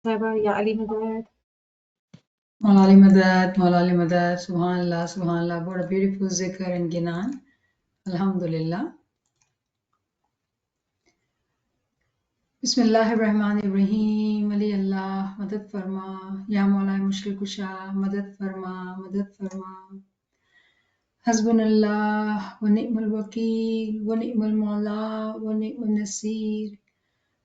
Ya Ali Madad. Maulali Madad, Maulali Madad, Subhanallah, Subhanallah. What a beautiful zikr and ginan. Alhamdulillah. Bismillahirrahmanirrahim. Ali Allah, Madad Farma. Ya Maulai Mushkil Kusha, Madad Farma, Madad Farma. Hasbunallah, wa ni'mal wakil, wa ni'mal maula, wa ni'mal nasir.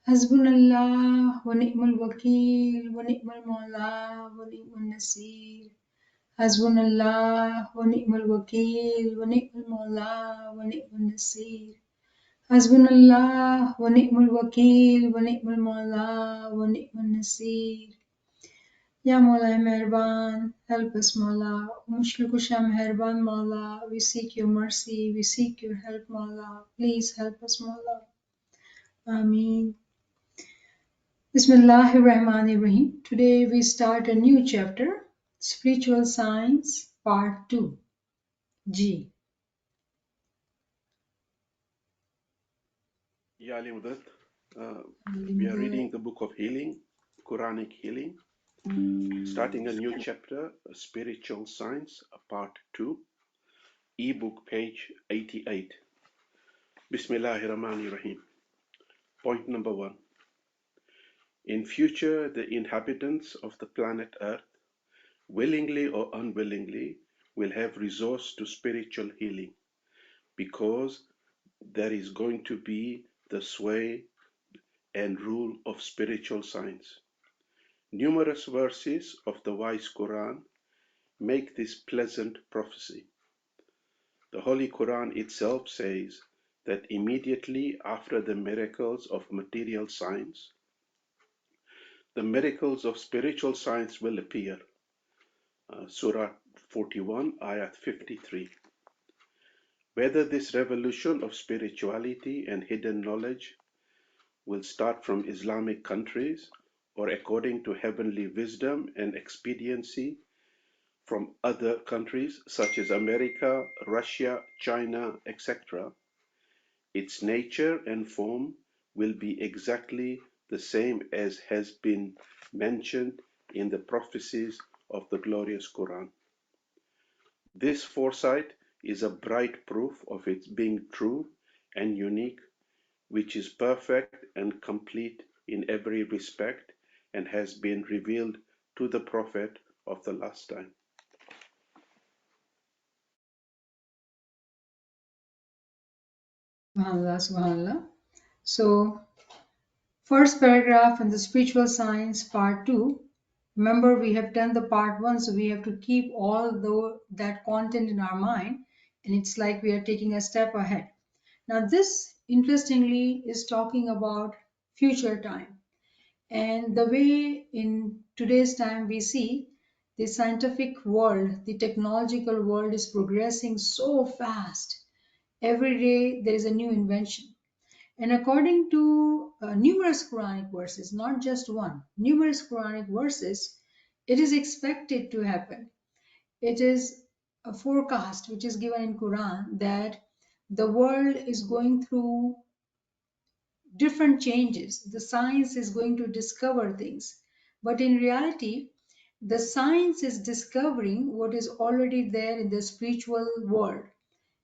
Hasbunallah, wa ni'mal wakil, wa ni'mal maula, wa ni'mal nasir. Hasbunallah wa ni'mal wakil wa ni'mal maula wa ni'mal nasir. Hasbunallah wa ni'mal wakil wa ni'mal maula wa ni'mal nasir. Ya Maula Mehriban, help us Maula. Mushkil Kusha Mehriban Maula, we seek your mercy, we seek your help Maula. Please help us Maula. Ameen. Bismillahir Rahmanir Rahim. Today we start a new chapter, Spiritual Science, Part 2, G. Ya Ali Mudath, we are reading the book of healing, Quranic healing, starting a new chapter, Spiritual Science, part 2, ebook page 88. Bismillahirrahmanirrahim. Point number 1. In future, the inhabitants of the planet Earth, willingly or unwillingly, will have resource to spiritual healing because there is going to be the sway and rule of spiritual science. Numerous verses of the wise Quran make this pleasant prophecy. The Holy Quran itself says that immediately after the miracles of material science, the miracles of spiritual science will appear. Surah 41, Ayat 53. Whether this revolution of spirituality and hidden knowledge will start from Islamic countries or according to heavenly wisdom and expediency from other countries such as America, Russia, China, etc., its nature and form will be exactly the same as has been mentioned in the prophecies of the glorious Quran. This foresight is a bright proof of its being true and unique, which is perfect and complete in every respect and has been revealed to the Prophet of the last time. Subhanallah, Subhanallah. So, first paragraph in the spiritual science part 2. Remember, we have done the part 1, so we have to keep that content in our mind, and it's like we are taking a step ahead. Now, this interestingly is talking about future time, and the way in today's time we see the scientific world, the technological world is progressing so fast. Every day there is a new invention. And according to numerous Quranic verses, not just one, numerous Quranic verses, it is expected to happen. It is a forecast which is given in Quran that the world is going through different changes. The science is going to discover things. But in reality, the science is discovering what is already there in the spiritual world.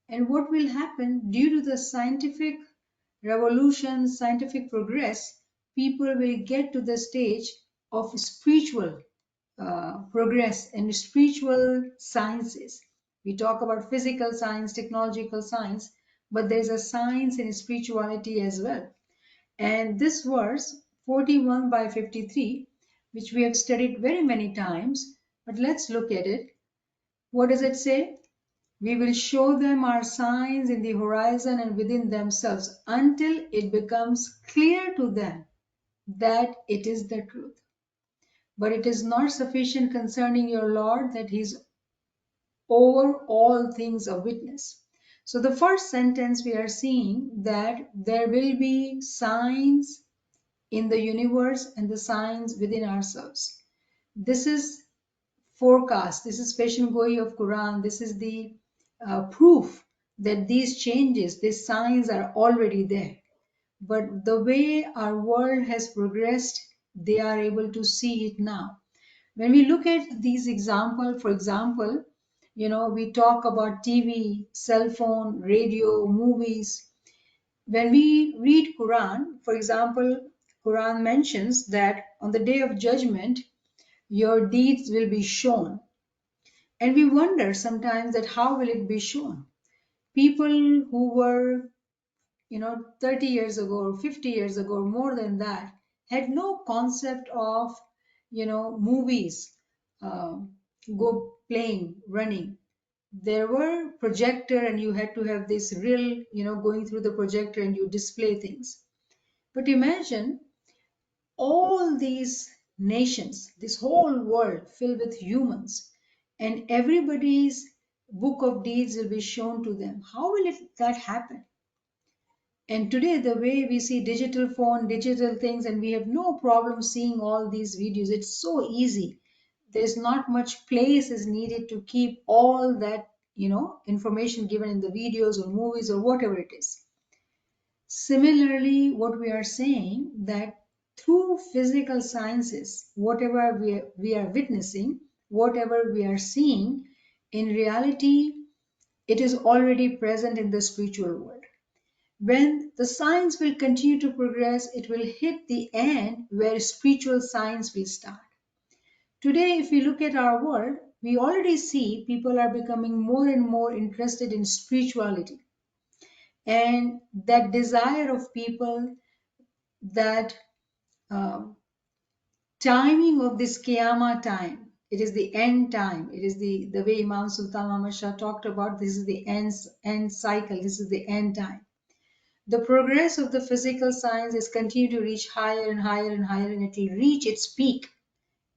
And what will happen due to the scientific revolution, scientific progress, people will get to the stage of spiritual progress and spiritual sciences. We talk about physical science, technological science, but there's a science in spirituality as well. And this verse 41 by 53, which we have studied very many times, but let's look at it. What does it say? We will show them our signs in the horizon and within themselves until it becomes clear to them that it is the truth. But it is not sufficient concerning your Lord that he is over all things a witness. So the first sentence we are seeing that there will be signs in the universe and the signs within ourselves. This is forecast. This is Peshin Goi of Quran. This is the proof that these changes, these signs are already there. But the way our world has progressed they are able to see it now. When we look at these examples, for example, we talk about TV, cell phone, radio, movies. When we read Quran, for example, Quran mentions that on the day of judgment, your deeds will be shown. And we wonder sometimes that how will it be shown? People who were 30 years ago or 50 years ago or more than that had no concept of movies, go playing, running. There were projector and you had to have this real, going through the projector and you display things. But imagine all these nations, this whole world filled with humans, and everybody's book of deeds will be shown to them. How will that happen? And today, the way we see digital phone, digital things, and we have no problem seeing all these videos. It's so easy. There's not much place is needed to keep all that, information given in the videos or movies or whatever it is. Similarly, what we are saying that through physical sciences, whatever we are witnessing, whatever we are seeing, in reality, it is already present in the spiritual world. When the science will continue to progress, it will hit the end where spiritual science will start. Today, if we look at our world, we already see people are becoming more and more interested in spirituality. And that desire of people, that um, timing of this Qiyamah time, it is the end time. It is the way Imam Sultan Ahmad Shah talked about, this is the end cycle, this is the end time. The progress of the physical science is continue to reach higher and higher and higher, and it will reach its peak.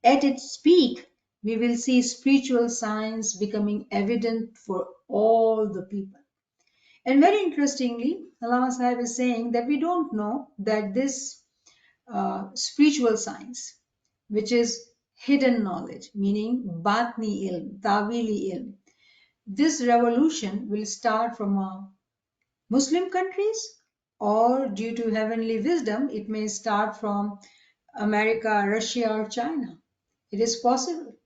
At its peak, we will see spiritual science becoming evident for all the people. And very interestingly, Allama Sahib is saying that we don't know that this spiritual science, which is hidden knowledge, meaning batni ilm, tawili ilm, this revolution will start from Muslim countries, or due to heavenly wisdom, it may start from America, Russia, or China. It is possible.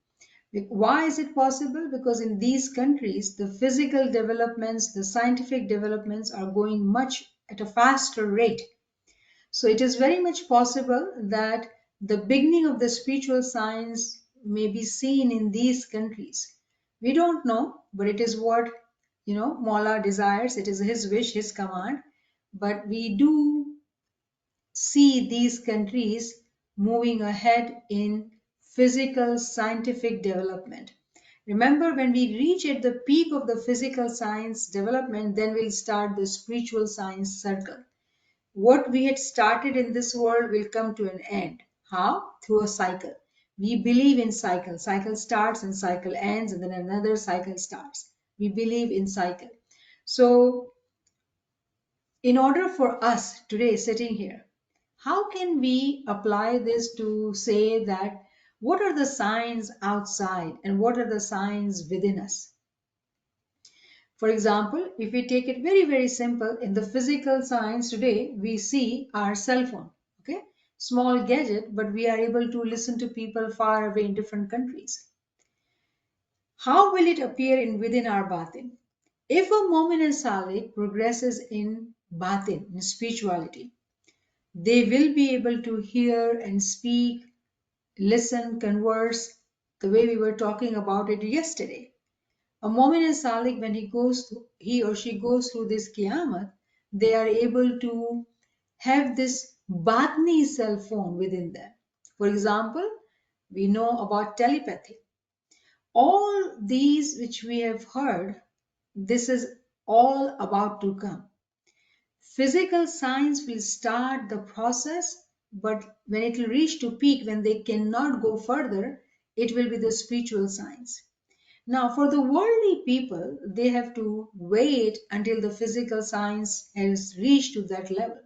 Why is it possible? Because in these countries, the physical developments, the scientific developments are going much at a faster rate. So it is very much possible that the beginning of the spiritual science may be seen in these countries. We don't know, but it is what Mawla desires. It is his wish, his command. But we do see these countries moving ahead in physical scientific development. Remember, when we reach at the peak of the physical science development, then we'll start the spiritual science circle. What we had started in this world will come to an end. How? Through a cycle. We believe in cycle. Cycle starts and cycle ends, and then another cycle starts. We believe in cycle. So in order for us today sitting here, how can we apply this to say that what are the signs outside and what are the signs within us? For example, if we take it very, very simple, in the physical science today, we see our cell phone, okay? Small gadget, but we are able to listen to people far away in different countries. How will it appear in within our batin? If a Momin and Salik progresses in batin, in spirituality, they will be able to hear and speak, listen, converse, the way we were talking about it yesterday. A Momin and Salik, when he or she goes through this Qiyamah, they are able to have this Batni cell phone within them. For example, we know about telepathy. All these which we have heard, this is all about to come. Physical science will start the process, but when it will reach to peak, when they cannot go further, it will be the spiritual science. Now, for the worldly people, they have to wait until the physical science has reached to that level.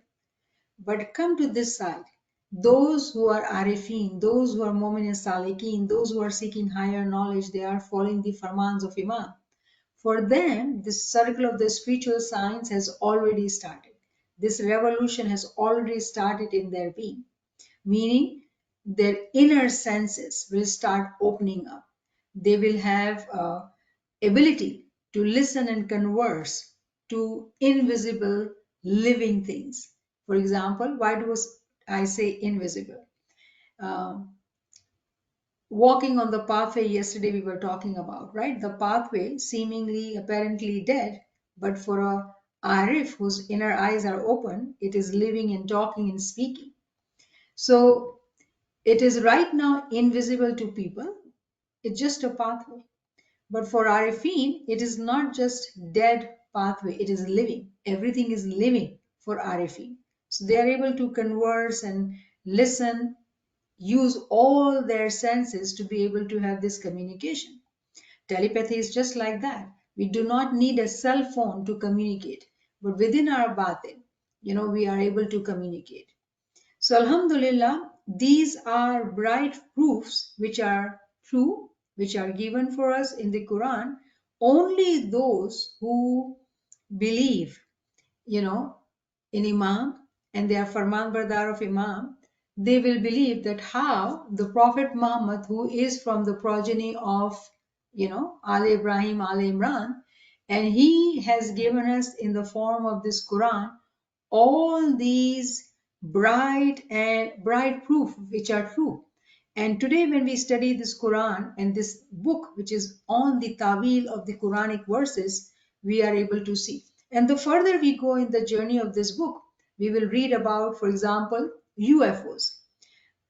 But come to this side, those who are arifin, those who are mu'min and salikin, those who are seeking higher knowledge, they are following the farmans of Imam. For them, this circle of the spiritual science has already started. This revolution has already started in their being. Meaning, their inner senses will start opening up. They will have ability to listen and converse to invisible living things. For example, why do I say invisible? Um, Walking on the pathway yesterday we were talking about, right? The pathway seemingly apparently dead, but for a Arif whose inner eyes are open, it is living and talking and speaking. So it is right now invisible to people. It's just a pathway. But for Arifin, it is not just dead pathway, it is living. Everything is living for Arifin. So they are able to converse and listen, use all their senses to be able to have this communication. Telepathy is just like that. We do not need a cell phone to communicate, but within our batin, we are able to communicate. So, Alhamdulillah, these are bright proofs which are true, which are given for us in the Quran. Only those who believe, you know, in Imam and they are Farman Bardar of Imam, they will believe that how the Prophet Muhammad, who is from the progeny of, Al Ibrahim, Al Imran, and he has given us in the form of this Quran all these bright proof which are true. And today when we study this Quran and this book which is on the tawil of the Quranic verses, we are able to see. And the further we go in the journey of this book, we will read about, for example, UFOs,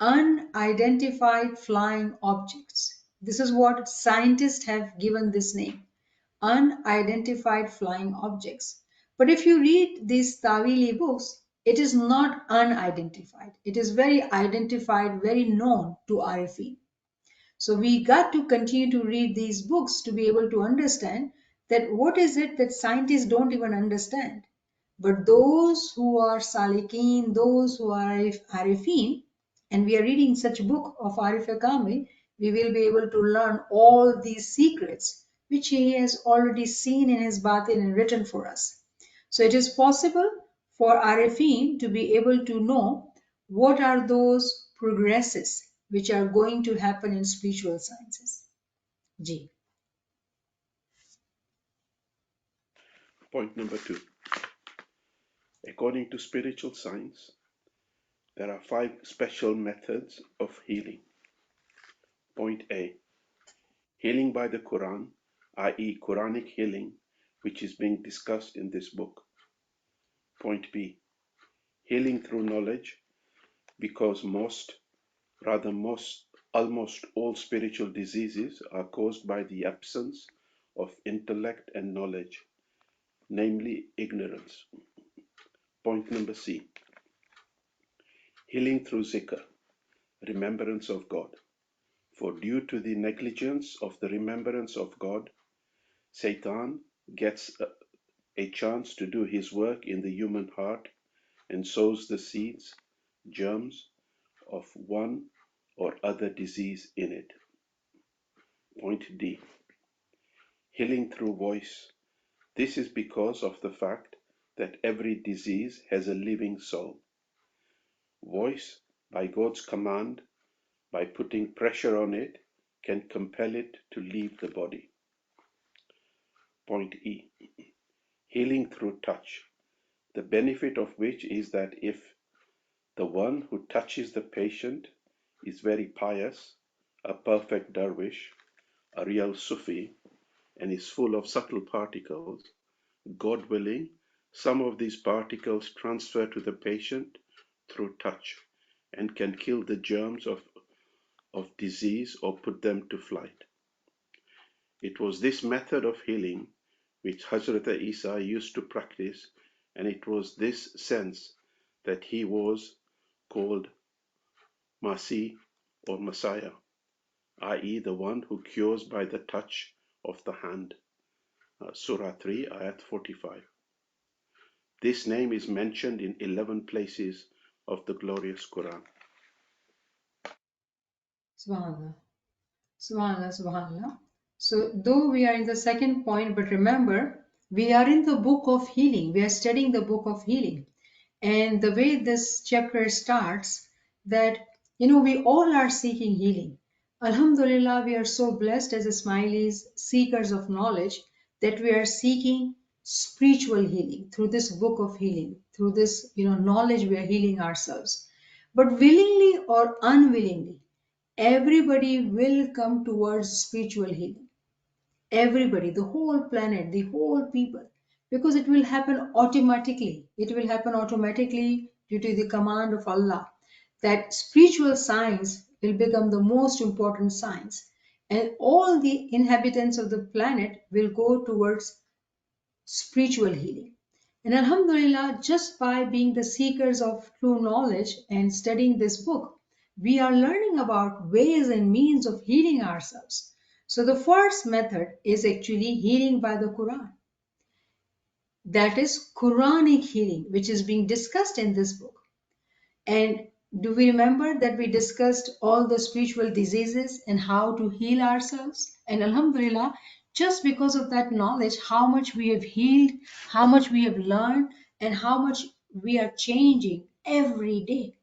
unidentified flying objects. This is what scientists have given this name, unidentified flying objects. But if you read these Tawili books, it is not unidentified. It is very identified, very known to Arifin. So we got to continue to read these books to be able to understand that what is it that scientists don't even understand. But those who are Salikin, those who are Arifin, and we are reading such a book of Arif Kamil, we will be able to learn all these secrets which he has already seen in his Batin and written for us. So it is possible for Arifin to be able to know what are those progresses which are going to happen in spiritual sciences. Ji. Point number 2. According to spiritual science, there are 5 special methods of healing. Point A. Healing by the Quran, i.e. Quranic healing, which is being discussed in this book. Point B. Healing through knowledge, because almost all spiritual diseases are caused by the absence of intellect and knowledge, namely ignorance. Point number C. Healing through zikr, remembrance of God. For due to the negligence of the remembrance of God, Satan gets a chance to do his work in the human heart and sows the seeds, germs of one or other disease in it. Point D. Healing through voice. This is because of the fact that every disease has a living soul. Voice, by God's command, by putting pressure on it, can compel it to leave the body. Point E. Healing through touch, the benefit of which is that if the one who touches the patient is very pious, a perfect dervish, a real Sufi, and is full of subtle particles, God willing, some of these particles transfer to the patient through touch and can kill the germs of disease or put them to flight. It was this method of healing which Hazrat Isa used to practice, and it was this sense that he was called Masih or Messiah, i.e. the one who cures by the touch of the hand. Surah 3, Ayat 45. This name is mentioned in 11 places of the glorious Quran. Subhanallah. Subhanallah, Subhanallah. So, though we are in the second point, but remember, we are in the book of healing. We are studying the book of healing. And the way this chapter starts, that We all are seeking healing. Alhamdulillah, we are so blessed as Ismailis, seekers of knowledge, that we are seeking spiritual healing through this book of healing, through this, knowledge we are healing ourselves. But willingly or unwillingly, everybody will come towards spiritual healing. Everybody, the whole planet, the whole people, because it will happen automatically. It will happen automatically due to the command of Allah, that spiritual science will become the most important science, and all the inhabitants of the planet will go towards spiritual healing. And Alhamdulillah, just by being the seekers of true knowledge and studying this book, we are learning about ways and means of healing ourselves. So, the first method is actually healing by the Quran. That is Quranic healing, which is being discussed in this book. And do we remember that we discussed all the spiritual diseases and how to heal ourselves? And Alhamdulillah, just because of that knowledge, how much we have healed, how much we have learned, and how much we are changing every day.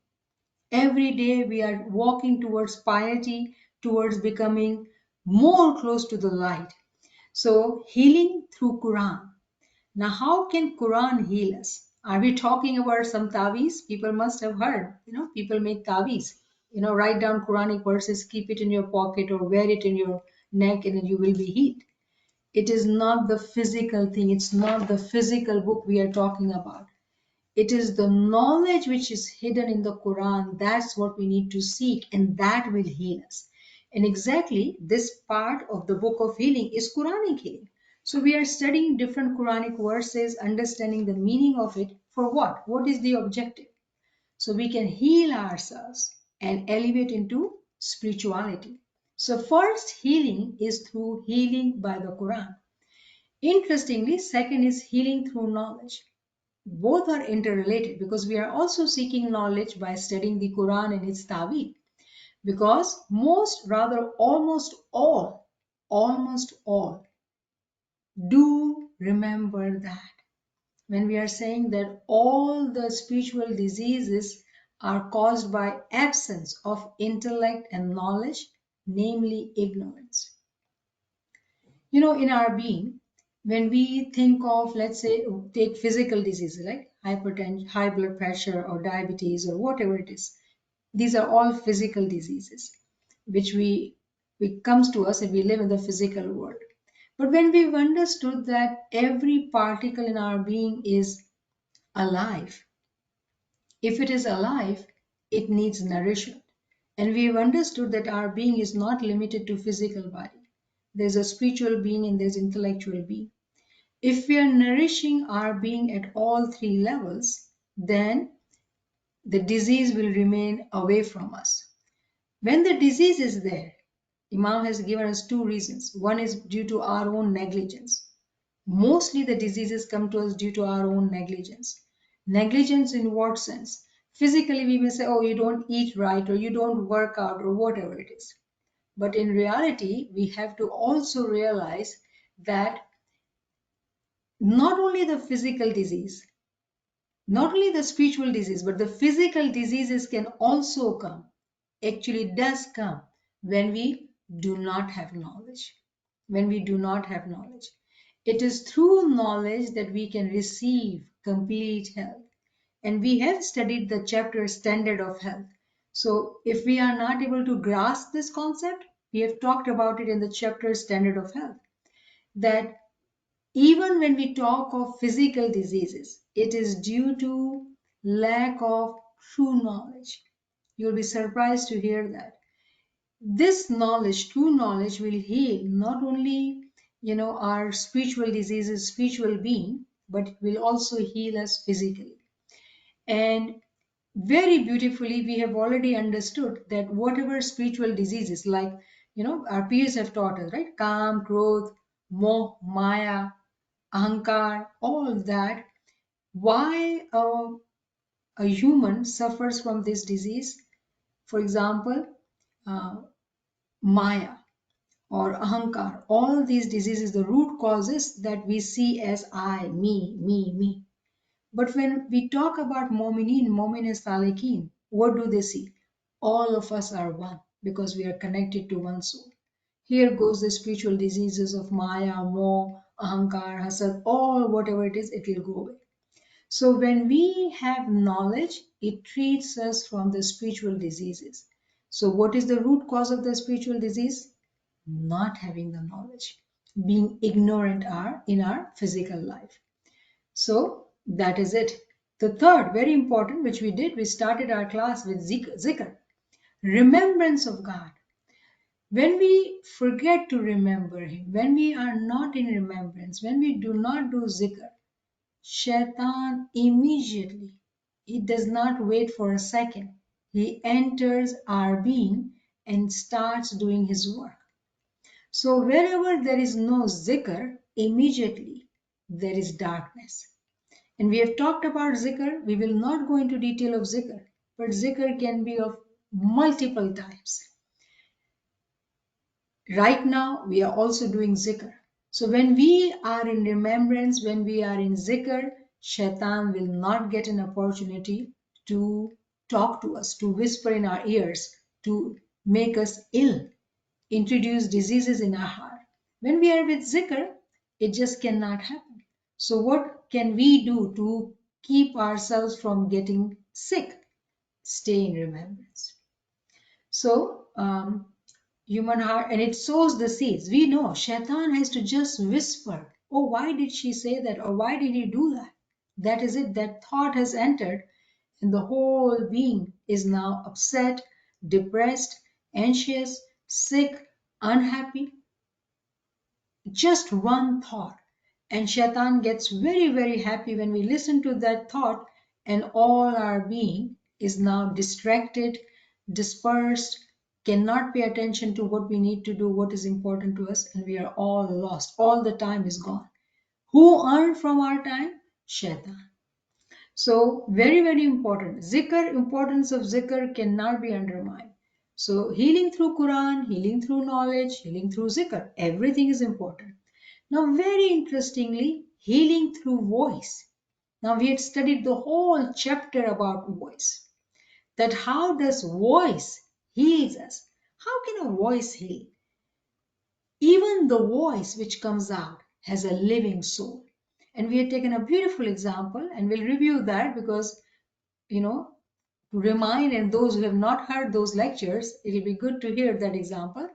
Every day we are walking towards piety, towards becoming more close to the light. So, healing through Quran. Now, how can Quran heal us? Are we talking about some taweez? People must have heard, people make taweez. Write down Quranic verses, keep it in your pocket or wear it in your neck, and then you will be healed. It is not the physical thing. It's not the physical book we are talking about. It is the knowledge which is hidden in the Quran. That's what we need to seek, and that will heal us. And exactly this part of the book of healing is Quranic healing. So we are studying different Quranic verses, understanding the meaning of it. For what? What is the objective? So we can heal ourselves and elevate into spirituality. So first healing is through healing by the Quran. Interestingly, second is healing through knowledge. Both are interrelated because we are also seeking knowledge by studying the Quran and its ta'wil. Because almost all do remember that when we are saying that all the spiritual diseases are caused by absence of intellect and knowledge, namely ignorance. In our being, when we think of, let's say, take physical diseases like hypertension, high blood pressure, or diabetes, or whatever it is, these are all physical diseases which we comes to us and we live in the physical world. But when we've understood that every particle in our being is alive, if it is alive, it needs nourishment. And we've understood that our being is not limited to physical body. There's a spiritual being and there's intellectual being. If we are nourishing our being at all three levels, then the disease will remain away from us. When the disease is there, Imam has given us two reasons. One is due to our own negligence. Mostly the diseases come to us due to our own negligence. Negligence in what sense? Physically, we may say, oh, you don't eat right, or you don't work out, or whatever it is. But in reality, we have to also realize that not only the physical disease, not only the spiritual disease, but the physical diseases can also come, actually does come, when we do not have knowledge. When we do not have knowledge. It is through knowledge that we can receive complete health. And we have studied the chapter Standard of Health. So if we are not able to grasp this concept, we have talked about it in the chapter Standard of Health, that even when we talk of physical diseases, it is due to lack of true knowledge. You'll be surprised to hear that. This knowledge, true knowledge, will heal not only, our spiritual diseases, spiritual being, but it will also heal us physically. And very beautifully, we have already understood that whatever spiritual diseases, like, our peers have taught us, right? Kam, Krodh, Moh, Maya, Ahankar, all that. Why a human suffers from this disease? For example, uh, Maya or Ahankar, all these diseases, the root causes that we see as I, me. But when we talk about Mominin, Momin and Salikin, what do they see? All of us are one because we are connected to one soul. Here goes the spiritual diseases of Maya, Moh, Ahankar, Hasad, all whatever it is, it will go away. So when we have knowledge, it treats us from the spiritual diseases. So what is the root cause of the spiritual disease? Not having the knowledge, being ignorant are in our physical life. So that is it. The third, very important, which we did, we started our class with zikr, remembrance of God. When we forget to remember Him, when we are not in remembrance, when we do not do zikr, Shaitan immediately, he does not wait for a second. He enters our being and starts doing his work. So wherever there is no zikr, immediately there is darkness. And we have talked about zikr. We will not go into detail of zikr, but zikr can be of multiple types. Right now, we are also doing zikr. So when we are in remembrance, when we are in zikr, shaitan will not get an opportunity to talk to us, to whisper in our ears, to make us ill, introduce diseases in our heart. When we are with zikr, it just cannot happen. So what can we do to keep ourselves from getting sick? Stay in remembrance. So, human heart, and it sows the seeds. We know Shaitan has to just whisper, oh, why did she say that? Or why did he do that? That is it. That thought has entered, and the whole being is now upset, depressed, anxious, sick, unhappy. Just one thought. And Shaitan gets very, very happy when we listen to that thought, and all our being is now distracted, dispersed, cannot pay attention to what we need to do, what is important to us, and we are all lost. All the time is gone. Who earned from our time? Shaitan. So very, very important. Zikr, importance of zikr cannot be undermined. So healing through Quran, healing through knowledge, healing through zikr, everything is important. Now, very interestingly, healing through voice. Now, we had studied the whole chapter about voice. That how does voice heals us? How can a voice heal? Even the voice which comes out has a living soul. And we had taken a beautiful example, and we'll review that because, you know, to remind and those who have not heard those lectures, it'll be good to hear that example.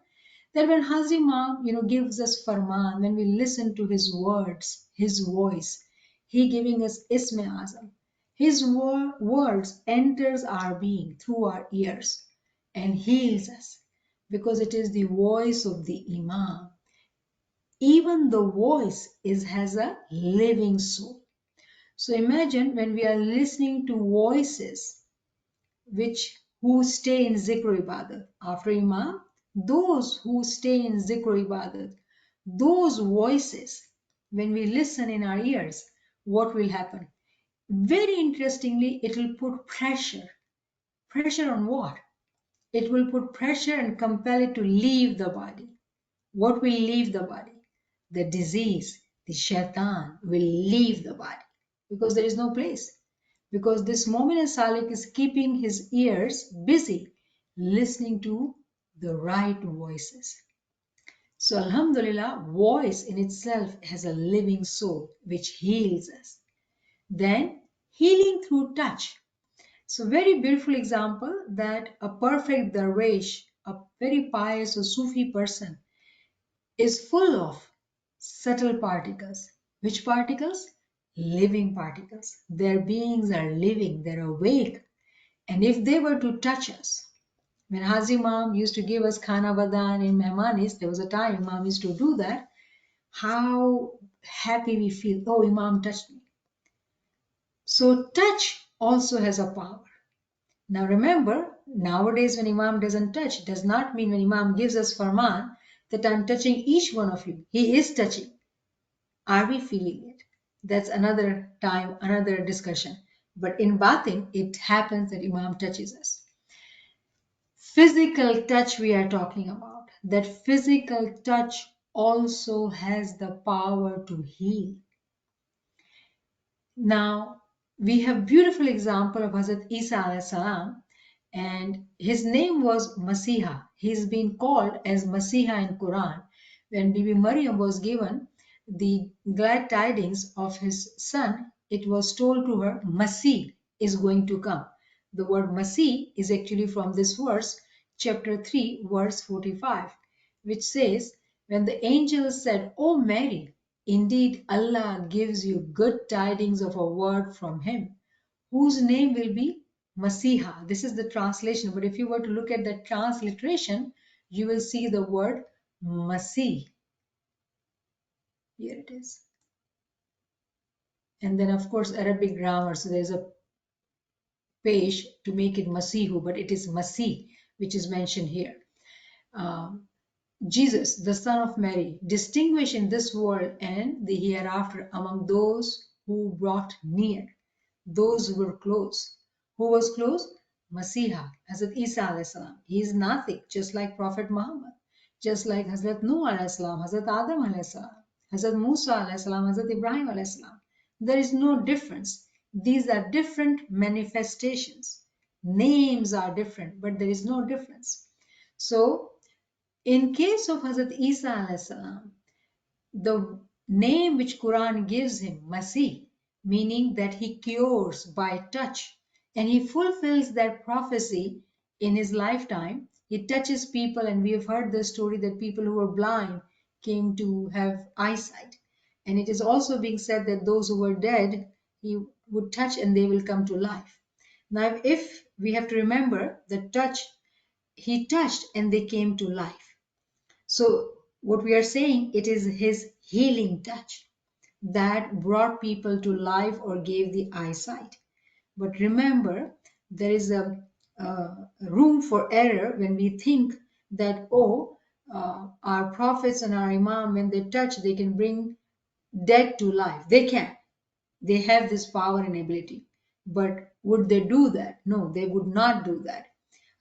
That when Hazi Imam, gives us farman, when we listen to his words, his voice, he giving us Isme Azam. His words enters our being through our ears and heals us because it is the voice of the Imam. Even the voice has a living soul. So imagine when we are listening to voices who stay in zikr ibadat after Imam, those who stay in zikr ibadat, those voices, when we listen in our ears, what will happen? Very interestingly, it will put pressure. Pressure on what? It will put pressure and compel it to leave the body. What will leave the body? The disease, the shaitan will leave the body because there is no place. Because this Momin Salik is keeping his ears busy listening to the right voices. So, Alhamdulillah, voice in itself has a living soul which heals us. Then, healing through touch. So, very beautiful example that a perfect darwish, a very pious or Sufi person, is full of subtle particles. Which particles? Living particles. Their beings are living, they're awake. And if they were to touch us, when Hazi Imam used to give us Khana Badan in Mehmanis, there was a time Imam used to do that, how happy we feel. Oh, Imam touched me. So touch also has a power. Now remember, nowadays when Imam doesn't touch, it does not mean when Imam gives us farman that I'm touching each one of you. He is touching. Are we feeling it? That's another time, another discussion. But in Batin, it happens that Imam touches us. Physical touch we are talking about. That physical touch also has the power to heal. Now, we have beautiful example of Hazrat Isa alayhi salam, and his name was Masiha. He's been called as Masiha in Quran. When Bibi Maryam was given the glad tidings of his son, it was told to her, Masih is going to come. The word Masih is actually from this verse, chapter 3, verse 45, which says, when the angel said, O Mary, indeed Allah gives you good tidings of a word from him, whose name will be Masiha. This is the translation, but if you were to look at the transliteration, you will see the word Masih. Here it is. And then, of course, Arabic grammar. So there's a page to make it Masihu, but it is Masih, which is mentioned here. Um, Jesus, the Son of Mary, distinguished in this world and the hereafter among those who brought near, those who were close. Who was close? Masiha, Hazrat Isa alayhi salam. He is nothing, just like Prophet Muhammad, just like Hazrat Nuh alayhi salam, Hazrat Adam alayhi salam, Hazrat Musa alayhi salam, Hazrat Ibrahim alayhi salam. There is no difference. These are different manifestations. Names are different, but there is no difference. So, in case of Hazrat Isa alayhi salam, the name which Quran gives him, Masih, meaning that he cures by touch, and he fulfills that prophecy in his lifetime. He touches people, and we have heard the story that people who were blind came to have eyesight. And it is also being said that those who were dead, he would touch and they will come to life. Now, if we have to remember the touch, he touched and they came to life. So, what we are saying, it is his healing touch that brought people to life or gave the eyesight. But remember, there is a room for error when we think that, oh, our prophets and our imam, when they touch, they can bring dead to life. They can. They have this power and ability. But would they do that? No, they would not do that.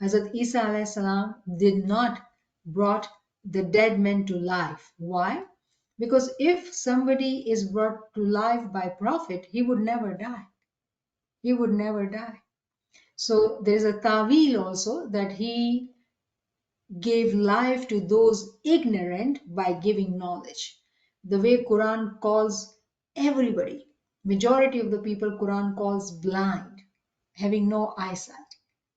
Hazrat Isa alayhi salam did not brought the dead men to life. Why? Because if somebody is brought to life by prophet, he would never die. He would never die. So there is a tawil also that he gave life to those ignorant by giving knowledge. The way Quran calls everybody, majority of the people Quran calls blind, having no eyesight.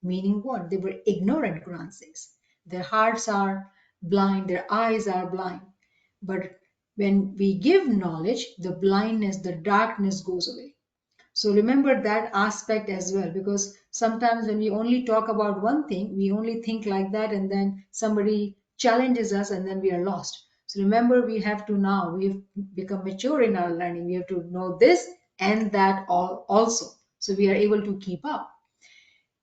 Meaning what? They were ignorant, Quran says. Their hearts are blind, their eyes are blind. But when we give knowledge, the blindness, the darkness goes away. So remember that aspect as well, because sometimes when we only talk about one thing, we only think like that, and then somebody challenges us and then we are lost. So remember, we have to now, we've become mature in our learning. We have to know this and that all also. So we are able to keep up.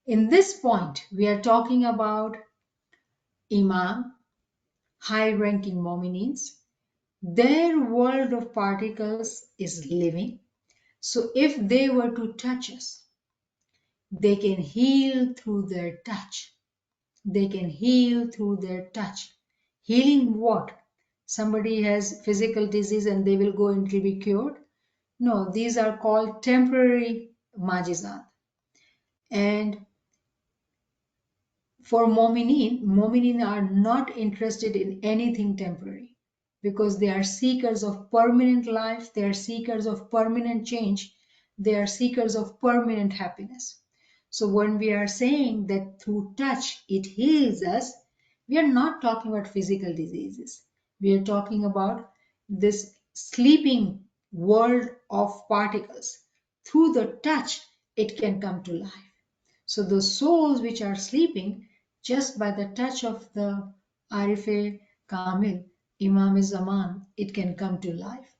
In this point, we are talking about Imam, high ranking Mominins. Their world of particles is living. So if they were to touch us, they can heal through their touch. They can heal through their touch. Healing what? Somebody has physical disease and they will go and be cured? No, these are called temporary majizat. And for mominin are not interested in anything temporary because they are seekers of permanent life, they are seekers of permanent change, they are seekers of permanent happiness. So when we are saying that through touch it heals us, we are not talking about physical diseases. We are talking about this sleeping world of particles. Through the touch, it can come to life. So the souls which are sleeping, just by the touch of the Arif Kamil, Imam Zaman, it can come to life.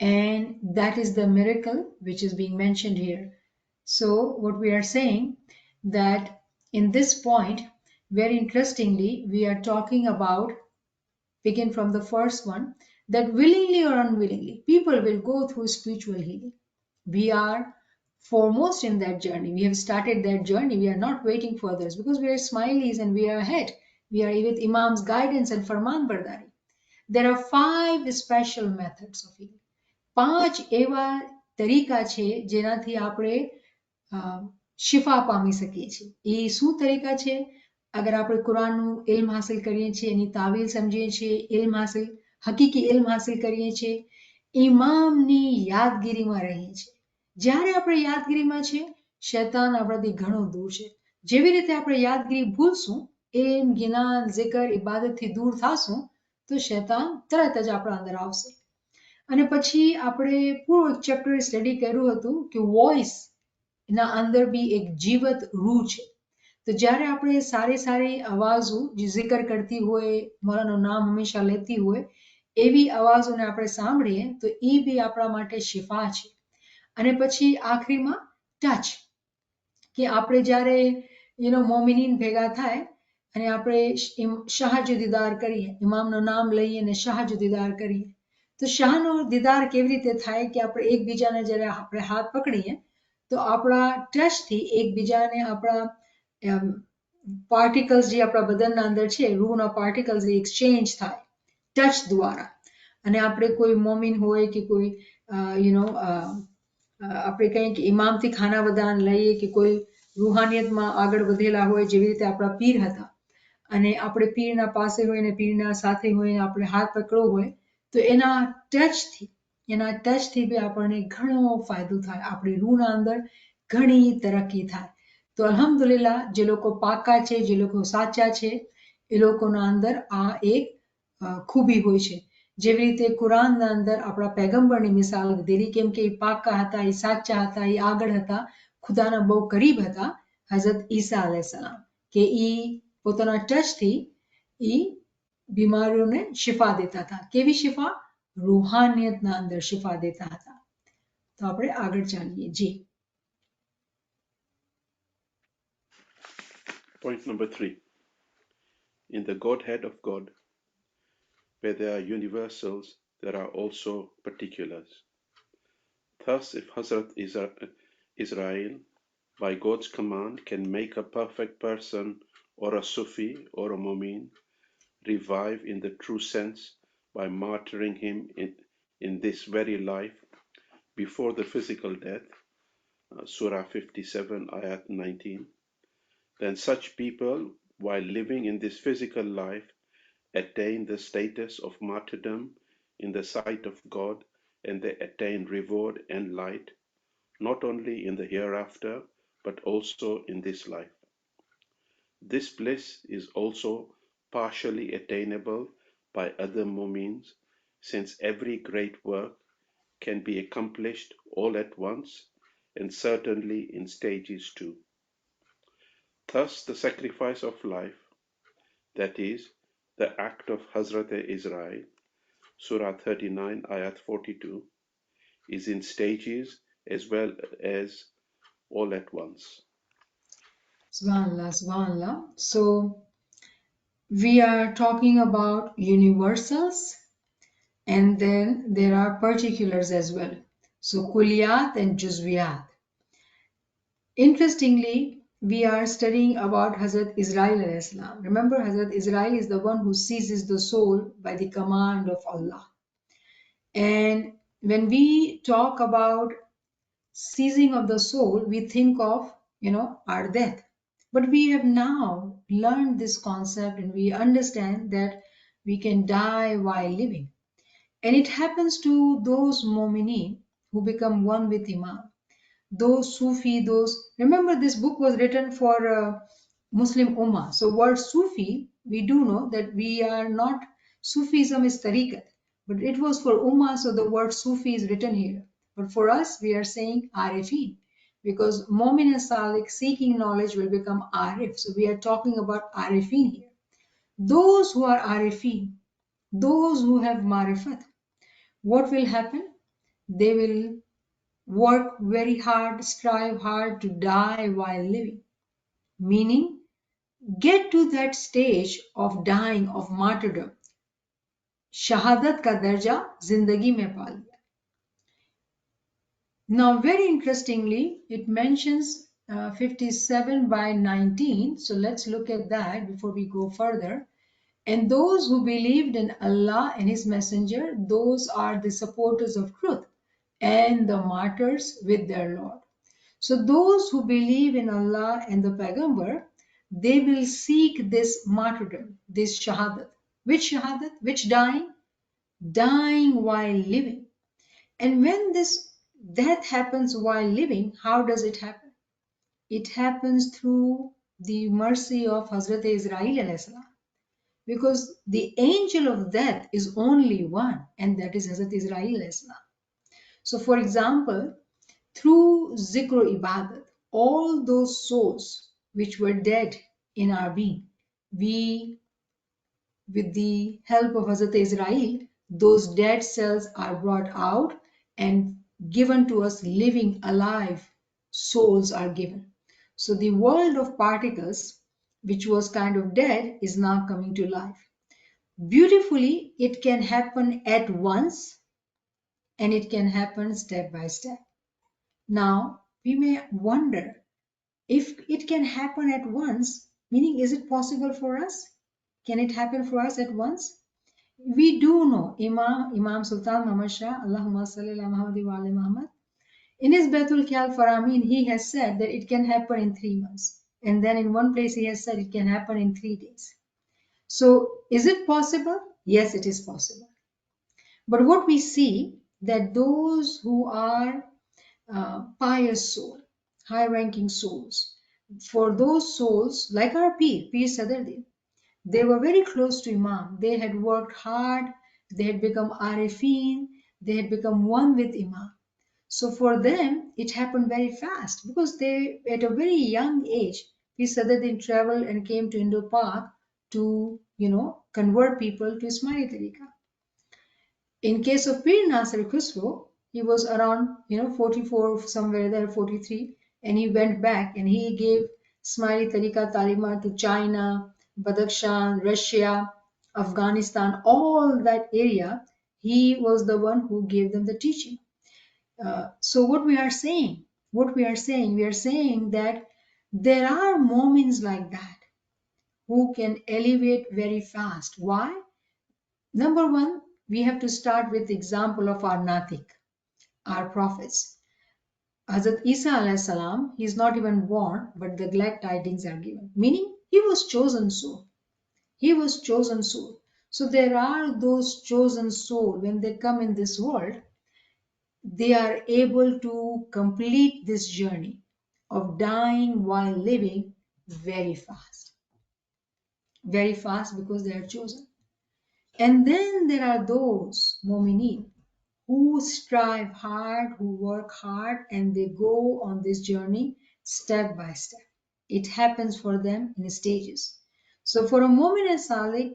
And that is the miracle which is being mentioned here. So what we are saying that in this point, very interestingly, we are talking about, begin from the first one, that willingly or unwillingly, people will go through spiritual healing. We are foremost in that journey. We have started that journey. We are not waiting for others because we are smileys and we are ahead. We are with Imam's guidance and Farman Bardari. There are 5 special methods of healing. 5 એવા તરીકા છે જેનાથી આપણે શિફા પામી શકીએ છીએ. એ શું તરીકા છે? અગર આપણે કુરાનનું ઇલ્મ હાસિલ કરીએ છીએ, એની તાવીલ સમજીએ છીએ, હકીકી ઇલ્મ હાસિલ કરીએ છીએ, ઇમામની યાદગીરીમાં રહીએ છીએ. જ્યારે આપણે યાદગીરીમાં છે, શૈતાન આપણાથી ઘણો દૂર છે. જેવી રીતે આપણે યાદગીરી ભૂલશું, ઇલ્મ, જ્ઞાન, zikr, ઇબાદતથી દૂર થાશું, તો શૈતાન તરત જ આપણા અંદર આવશે. અને પછી આપણે પૂરું એક ચેપ્ટર સ્ટડી કર્યું હતું કે વોઇસ ના અંદર બી એક જીવત રૂહ છે. તો જ્યારે આપણે સારી સારી અવાજો જે zikr કરતી હોય, મોલાનું નામ હંમેશા લેતી હોય, એવી અવાજોને આપણે સાંભળીએ તો એ બી આપણા માટે શિફા છે. અને પછી આખરીમાં ટચ, કે આપણે જ્યારે મોમિનીન ભેગા થાય અને આપણે શાહજો દીદાર કરીએ, ઇમામનું નામ લઈએ અને શાહજો દીદાર કરીએ, તો શાહનો દીદાર કેવી રીતે થાય કે આપણે એકબીજાને જ્યારે આપણે હાથ પકડીએ તો આપણા ટચથી એકબીજાને આપણા પાર્ટિકલ્સ જે આપણા બદનના અંદર છે, રૂહના પાર્ટિકલ્સ એક્સચેન્જ થાય ટચ દ્વારા. અને આપણે કોઈ મોમિન હોય કે કોઈ આપણે કહીએ કે ઇમામથી ખાના વદાન લઈએ કે કોઈ રૂહાનિયતમાં આગળ વધેલા હોય, જેવી રીતે આપણા પીર હતા, અને આપણે પીરના પાસે હોય ને પીરના સાથે હોય ને આપણે હાથ પકડવો હોય, તો એના ટચથી બી આપણને ઘણો ફાયદો થાય, આપણી રૂહના અંદર ઘણી તરક્કી થાય. તો અલ્હમ્દુલિલ્લાહ, જે લોકો પાકા છે, જે લોકો સાચા છે, એ લોકોના અંદર આ એક ખૂબી હોય છે. જેવી રીતે કુરાનના અંદર આપણા પૈગંબરની મિસાલ લીધેલી, કેમ કે એ પાકા હતા, એ સાચા હતા, એ આગળ હતા, ખુદાના બહુ કરીબ હતા, હઝરત ઈસા અલૈહિસ્સલામ, કે એ પોતાના ટચથી એ બીમારીઓને શિફા દેતા હતા. કેવી શિફા? રૂહાનિયતના અંદર શિફા દેતા હતા. તો આપણે આગળ ચાલીએ. જી. Point number 3. In the Godhead of God, where there are universals, there are also particulars. Thus, if Hazrat Israel, by God's command, can make a perfect person or a Sufi or a Mumin revive in the true sense by martyring him in this very life before the physical death, Surah 57, Ayat 19, then such people, while living in this physical life, attain the status of martyrdom in the sight of God, and they attain reward and light, not only in the hereafter, but also in this life. This bliss is also partially attainable by other mumins, since every great work can be accomplished all at once, and certainly in stages too. Thus, the sacrifice of life, that is, the act of Hazrat Israel, Surah 39, Ayat 42, is in stages as well as all at once. Subhanallah, subhanallah. So we are talking about universals, and then there are particulars as well. So kuliyat and juzwiyat. Interestingly, we are studying about Hazrat Israel alayhi salam. Remember, Hazrat Israel is the one who seizes the soul by the command of Allah. And when we talk about seizing of the soul, we think of, our death. But we have now learned this concept and we understand that we can die while living. And it happens to those mu'mineen who become one with Imam. Those Sufi, remember this book was written for Muslim Ummah. So word Sufi, we do know that we are not, Sufism is tariqat, but it was for Ummah, so the word Sufi is written here. But for us, we are saying Arifin, because Momin and Salik seeking knowledge will become Arif. So we are talking about Arifin here. Those who are Arifin, those who have Marifat, what will happen? They will work very hard, strive hard to die while living. Meaning, get to that stage of dying, of martyrdom. Shahadat ka darja zindagi mein paa liya. Now, very interestingly, it mentions 57 by 19. So let's look at that before we go further. And those who believed in Allah and His Messenger, those are the supporters of truth and the martyrs with their Lord. So those who believe in Allah and the Paighambar, they will seek this martyrdom, this shahadat. Which shahadat? Which dying? Dying while living. And when this death happens while living, how does it happen? It happens through the mercy of Hazrat Israel alayhi salam. Because the angel of death is only one, and that is Hazrat Israel alayhi salam. So, for example, through zikr ibadat, all those souls which were dead in our being, we, with the help of Hazrat Israel, those dead cells are brought out and given to us living, alive souls are given. So the world of particles, which was kind of dead, is now coming to life. Beautifully, it can happen at once and it can happen step by step. Now, we may wonder if it can happen at once, meaning is it possible for us? Can it happen for us at once? We do know Imam Sultan Muhammad Shah, Allahumma salli ala Muhammad wa ala Muhammad, in his Baitul Khayal Faramin, he has said that it can happen in 3 months. And then in one place he has said it can happen in 3 days. So is it possible? Yes, it is possible. But what we see that those who are pious soul, high-ranking souls, for those souls, like our Pir Sadruddin, they were very close to Imam. They had worked hard, they had become Arifin, they had become one with Imam. So for them, it happened very fast because they, at a very young age, Pir Sadruddin traveled and came to Indo-Pak to, convert people to Ismaili Tariqa. In case of Pir Nasir Khusro, he was around 44, somewhere there 43, and he went back and he gave Ismaili Tariqa Talima to China, Badakhshan, Russia, Afghanistan, all that area. He was the one who gave them the teaching. So what we are saying, we are saying that there are moments like that who can elevate very fast. Why? Number one, we have to start with the example of our Natik, our prophets. Hazrat Isa alayhi salam, he is not even born, but the glad tidings are given. Meaning, he was chosen soul. He was chosen soul. So there are those chosen soul, when they come in this world, they are able to complete this journey of dying while living very fast. Very fast because they are chosen. And then there are those mu'mineen who strive hard, who work hard, and they go on this journey step by step. It happens for them in stages. So for a mu'min and salih,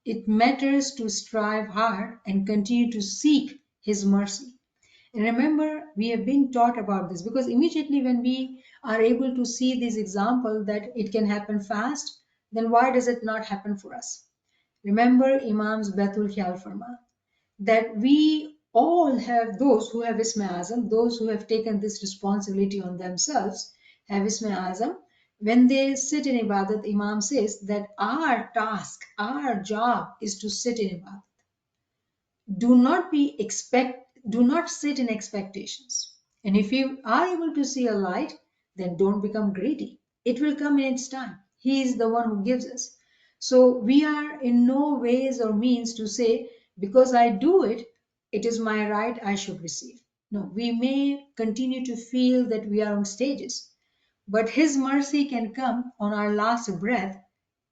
it matters to strive hard and continue to seek his mercy. And remember, we have been taught about this because immediately when we are able to see this example that it can happen fast, then why does it not happen for us? Remember Imam's Baitul Khayal Farma, that we all have those who have Isma Azam, those who have taken this responsibility on themselves, have Isma Azam. When they sit in Ibadat, Imam says that our task, our job is to sit in Ibadat. Do not sit in expectations. And if you are able to see a light, then don't become greedy. It will come in its time. He is the one who gives us. So we are in no ways or means to say, because I do it, it is my right, I should receive. No, we may continue to feel that we are on stages, but his mercy can come on our last breath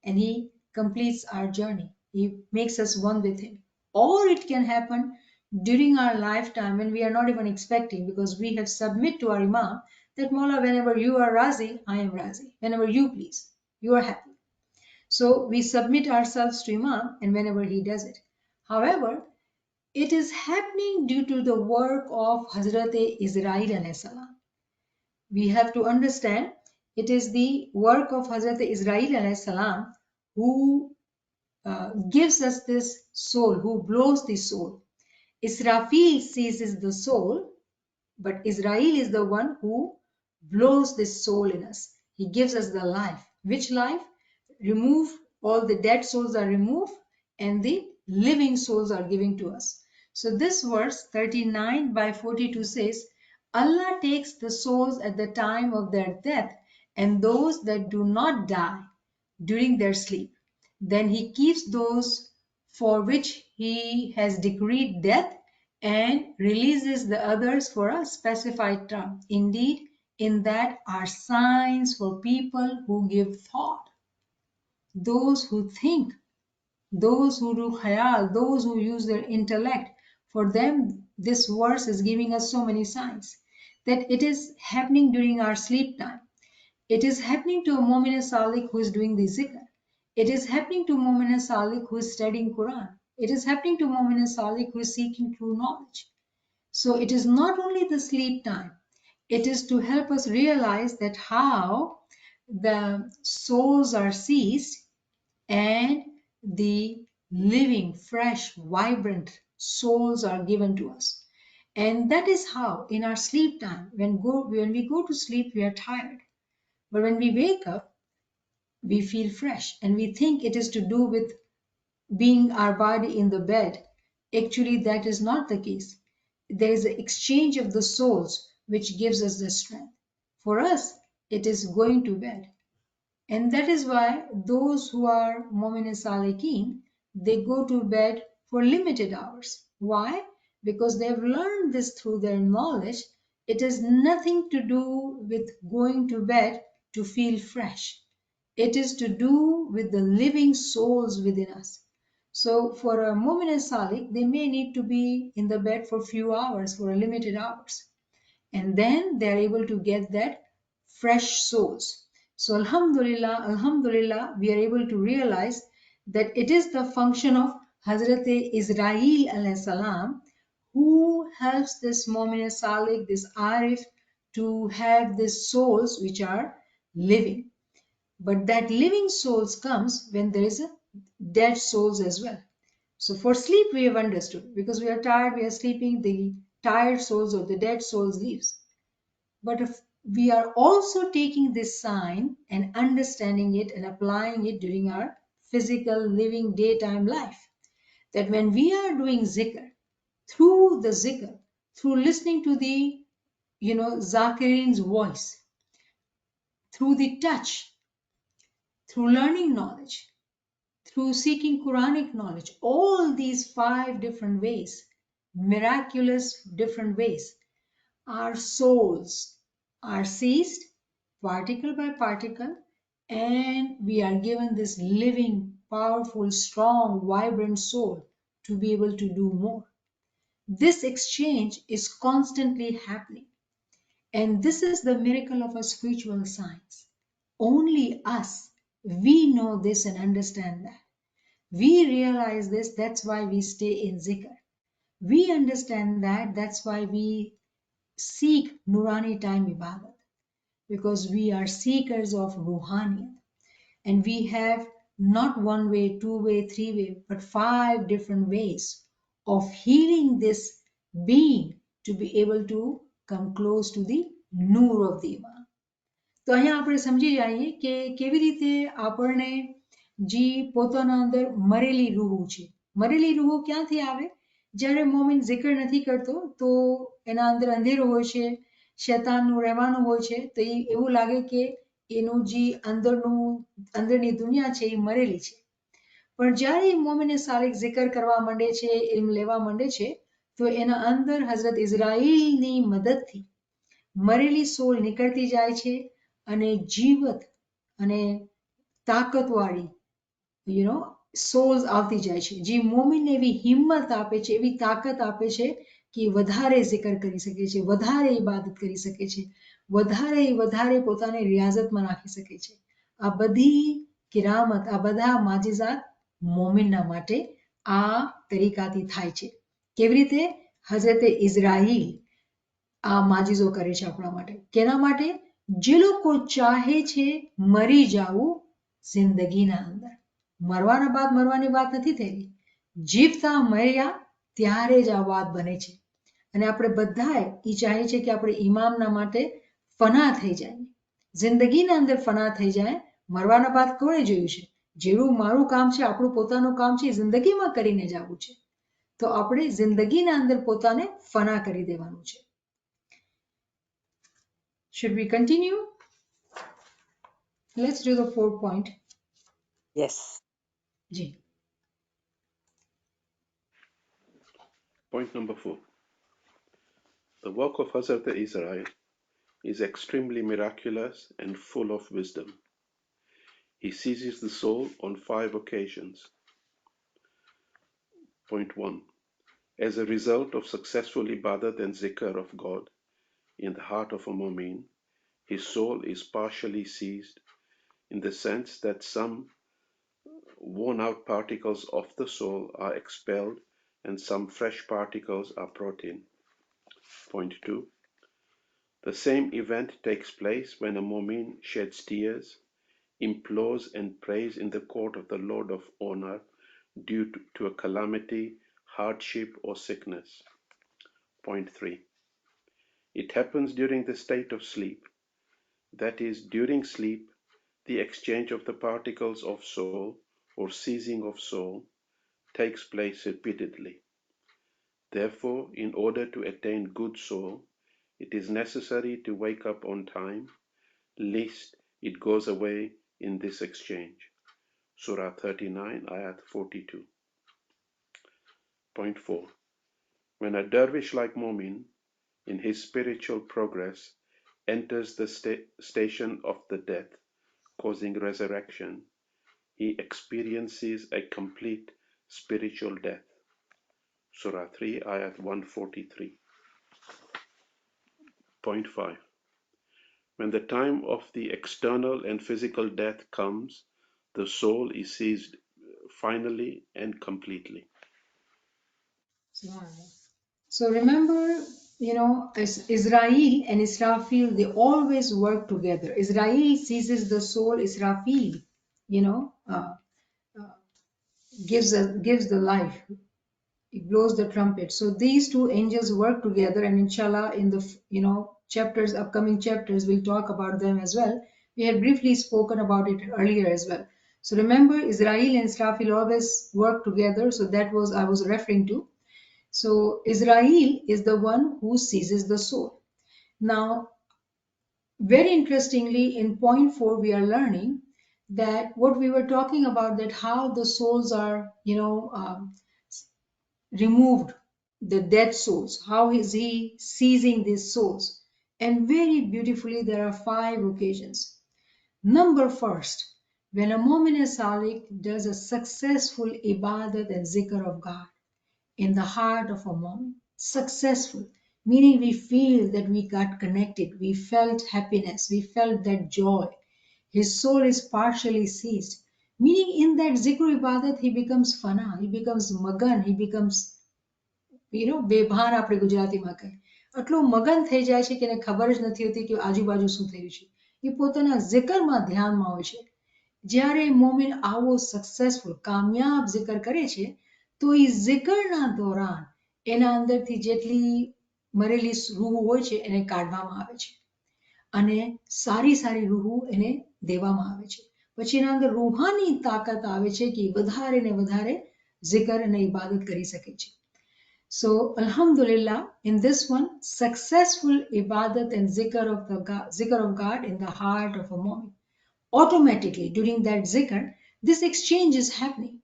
and he completes our journey. He makes us one with him. Or it can happen during our lifetime when we are not even expecting, because we have submit to our Imam that Mawla, whenever you are Razi, I am Razi. Whenever you please, you are happy. So we submit ourselves to Imam and whenever he does it. However, it is happening due to the work of Hazrat Israel alayhi salam. We have to understand it is the work of Hazrat Israel alayhi salam who gives us this soul, who blows the soul. Israfil seizes the soul, but Israel is the one who blows this soul in us. He gives us the life. Which life? Remove, all the dead souls are removed and the living souls are given to us. So this verse 39 by 42 says, Allah takes the souls at the time of their death and those that do not die during their sleep. Then He keeps those for which He has decreed death and releases the others for a specified term. Indeed, in that are signs for people who give thought, those who think, those who do khayal, those who use their intellect. For them, this verse is giving us so many signs that it is happening during our sleep time. It is happening to a Mu'min Salik who is doing the zikr. It is happening to Mu'min Salik who is studying Quran. It is happening to Mu'min Salik who is seeking true knowledge. So it is not only the sleep time, it is to help us realize that how the souls are seized and the living, fresh, vibrant souls are given to us. And that is how in our sleep time, when we go to sleep, we are tired. But when we wake up, we feel fresh and we think it is to do with being our body in the bed. Actually, that is not the case. There is an exchange of the souls which gives us the strength. For us, it is going to bed. And that is why those who are Mu'min Salikin, they go to bed for limited hours. Why? Because they have learned this through their knowledge. It has nothing to do with going to bed to feel fresh. It is to do with the living souls within us. So for a Mu'min Salik, they may need to be in the bed for few hours, for a limited hours, and then they are able to get that fresh souls. So Alhamdulillah, Alhamdulillah, we are able to realize that it is the function of Hazrat Israel alayhi salam who helps this Mu'min Salik, this Arif, to have these souls which are living. But that living souls comes when there is a dead souls as well. So for sleep we have understood, because we are tired, we are sleeping, the tired souls or the dead souls leaves. But if we are also taking this sign and understanding it and applying it during our physical living daytime life, that when we are doing zikr, through the zikr, through listening to the zakirin's voice, through the touch, through learning knowledge, through seeking Quranic knowledge, all these 5 different ways, miraculous different ways, our souls are seized particle by particle, and we are given this living, powerful, strong, vibrant soul to be able to do more. This exchange is constantly happening, and this is the miracle of a spiritual science. Only us, we know this and understand that. We realize this, that's why we stay in zikr. We understand that, that's why we seek Nurani time ibadat, because we are seekers of Ruhaniyat, and we have not one way, two way, three way, but 5 different ways of healing this being to be able to come close to the Noor of the Iman. તો અહીંયા આપણે સમજી જઈએ કે કેવી રીતે આપણને જે પોતાના અંદર મરેલી રૂહ છે, મરેલી રૂહ ક્યાંથી આવે? જ્યારે મોમિન zikr નથી કરતો તો એના અંદર અંધેરો હોય છે, શૈતાનનું રહેવાનું હોય છે, તો એવું લાગે કે એનું જે અંદરની દુનિયા છે એ મરેલી છે. પણ જ્યારે મોમિને સાલિક zikr કરવા માંડે છે, ઇલ્મ લેવા માંડે છે, તો એના અંદર હઝરત ઇઝરાઈલની મદદથી મરેલી સોલ નીકળતી જાય છે અને જીવત અને તાકતવાળી સોલ્સ આવતી જાય છે, જે મોમિનને એવી હિંમત આપે છે, એવી તાકાત આપે છે કે વધારે zikr કરી શકે છે, વધારે ઇબાદત કરી શકે છે, વધારે પોતાને રિયાઝતમાં નાખી શકે છે. આ બધી કિરામત, આ બધા માજિઝાત મોમિનના માટે આ તરીકાથી થાય છે. કેવી રીતે? હઝરતે ઇઝરાઈલ આ માજિઝો કરે છે આપણા માટે. કેના માટે? જે લોકો ચાહે છે મરી જાવું જિંદગીના અંદર. મરવાના બાદ મરવાની વાત નથી થયેલી, જીવતા મર્યા ત્યારે જ આ વાત બને છે. અને આપણે બધાએ એ ચાહે છે કે આપણે ઇમામના માટે ફના થઈ જાય, જિંદગીના અંદર ફના થઈ જાય. મરવાના બાદ કોણે જોયું છે? જેવું મારું કામ છે, આપણું પોતાનું કામ છે, જિંદગીમાં કરીને જવું છે. તો આપણે જિંદગીના અંદર પોતાને ફના કરી દેવાનું છે. Should we continue? Let's do the 4 point. Yes. Ji. Point number 4. The work of Hazrat Israel is extremely miraculous and full of wisdom. He seizes the soul on 5 occasions. Point 1. As a result of successful ibadat and zikr of God in the heart of a mu'min, his soul is partially seized in the sense that some worn out particles of the soul are expelled and some fresh particles are brought in. Point 2. The same event takes place when a mu'min sheds tears, implores and prays in the court of the Lord of Honor due to a calamity, hardship or sickness. Point 3. It happens during the state of sleep, that is, during sleep, the exchange of the particles of soul or seizing of soul takes place repeatedly. Therefore, in order to attain good soul, it is necessary to wake up on time, lest it goes away in this exchange. Surah 39, Ayat 42. Point 4. When a dervish like Mu'min, in his spiritual progress, enters the station of the death, causing resurrection, he experiences a complete spiritual death. Surah 3, Ayat 143. Point 5. When the time of the external and physical death comes, the soul is seized finally and completely. So remember, Israel and Israfil, they always work together. Israel seizes the soul, Israfil, you know, uh, gives the life. He blows the trumpet. So these two angels work together, and inshallah, in the chapters, upcoming chapters, we'll talk about them as well. We had briefly spoken about it earlier as well. So remember, Israel and Israfil always work together. So that was I was referring to. So Israel is the one who seizes the soul. Now, very interestingly, in point 4, we are learning that what we were talking about, that how the souls are, removed, the dead souls. How is he seizing these souls? And very beautifully, there are 5 occasions. Number first, when a Mu'min Salik does a successful ibadat and zikr of God in the heart of a Mu'min, successful, meaning we feel that we got connected, we felt happiness, we felt that joy. His soul is partially seized, meaning in that zikr ibadat he becomes fana, he becomes magan, he becomes બેભાન આપણે ગુજરાતીમાં કહે આટલો મગન થઈ જાય છે કે એને ખબર જ નથી હોતી કે આજુબાજુ શું થયું છે એ પોતાના zikરમાં ધ્યાનમાં હોય છે જ્યારે મોમિન આવો સક્સેસફુલ કામયાબ zikr કરે છે તો એ zikરના દોરાન એના અંદરથી જેટલી મરેલી રૂહ હોય છે એને કાઢવામાં આવે છે અને સારી સારી રૂહ એને દેવામાં આવે છે પછી એના અંદર રૂહાની તાકાત આવે છે કે વધારે ને વધારે zikr અને ઇબાદત કરી શકે છે. So, Alhamdulillah, in this one, successful ibadat and zikr of God in the heart of a moment. Automatically, during that zikr, this exchange is happening.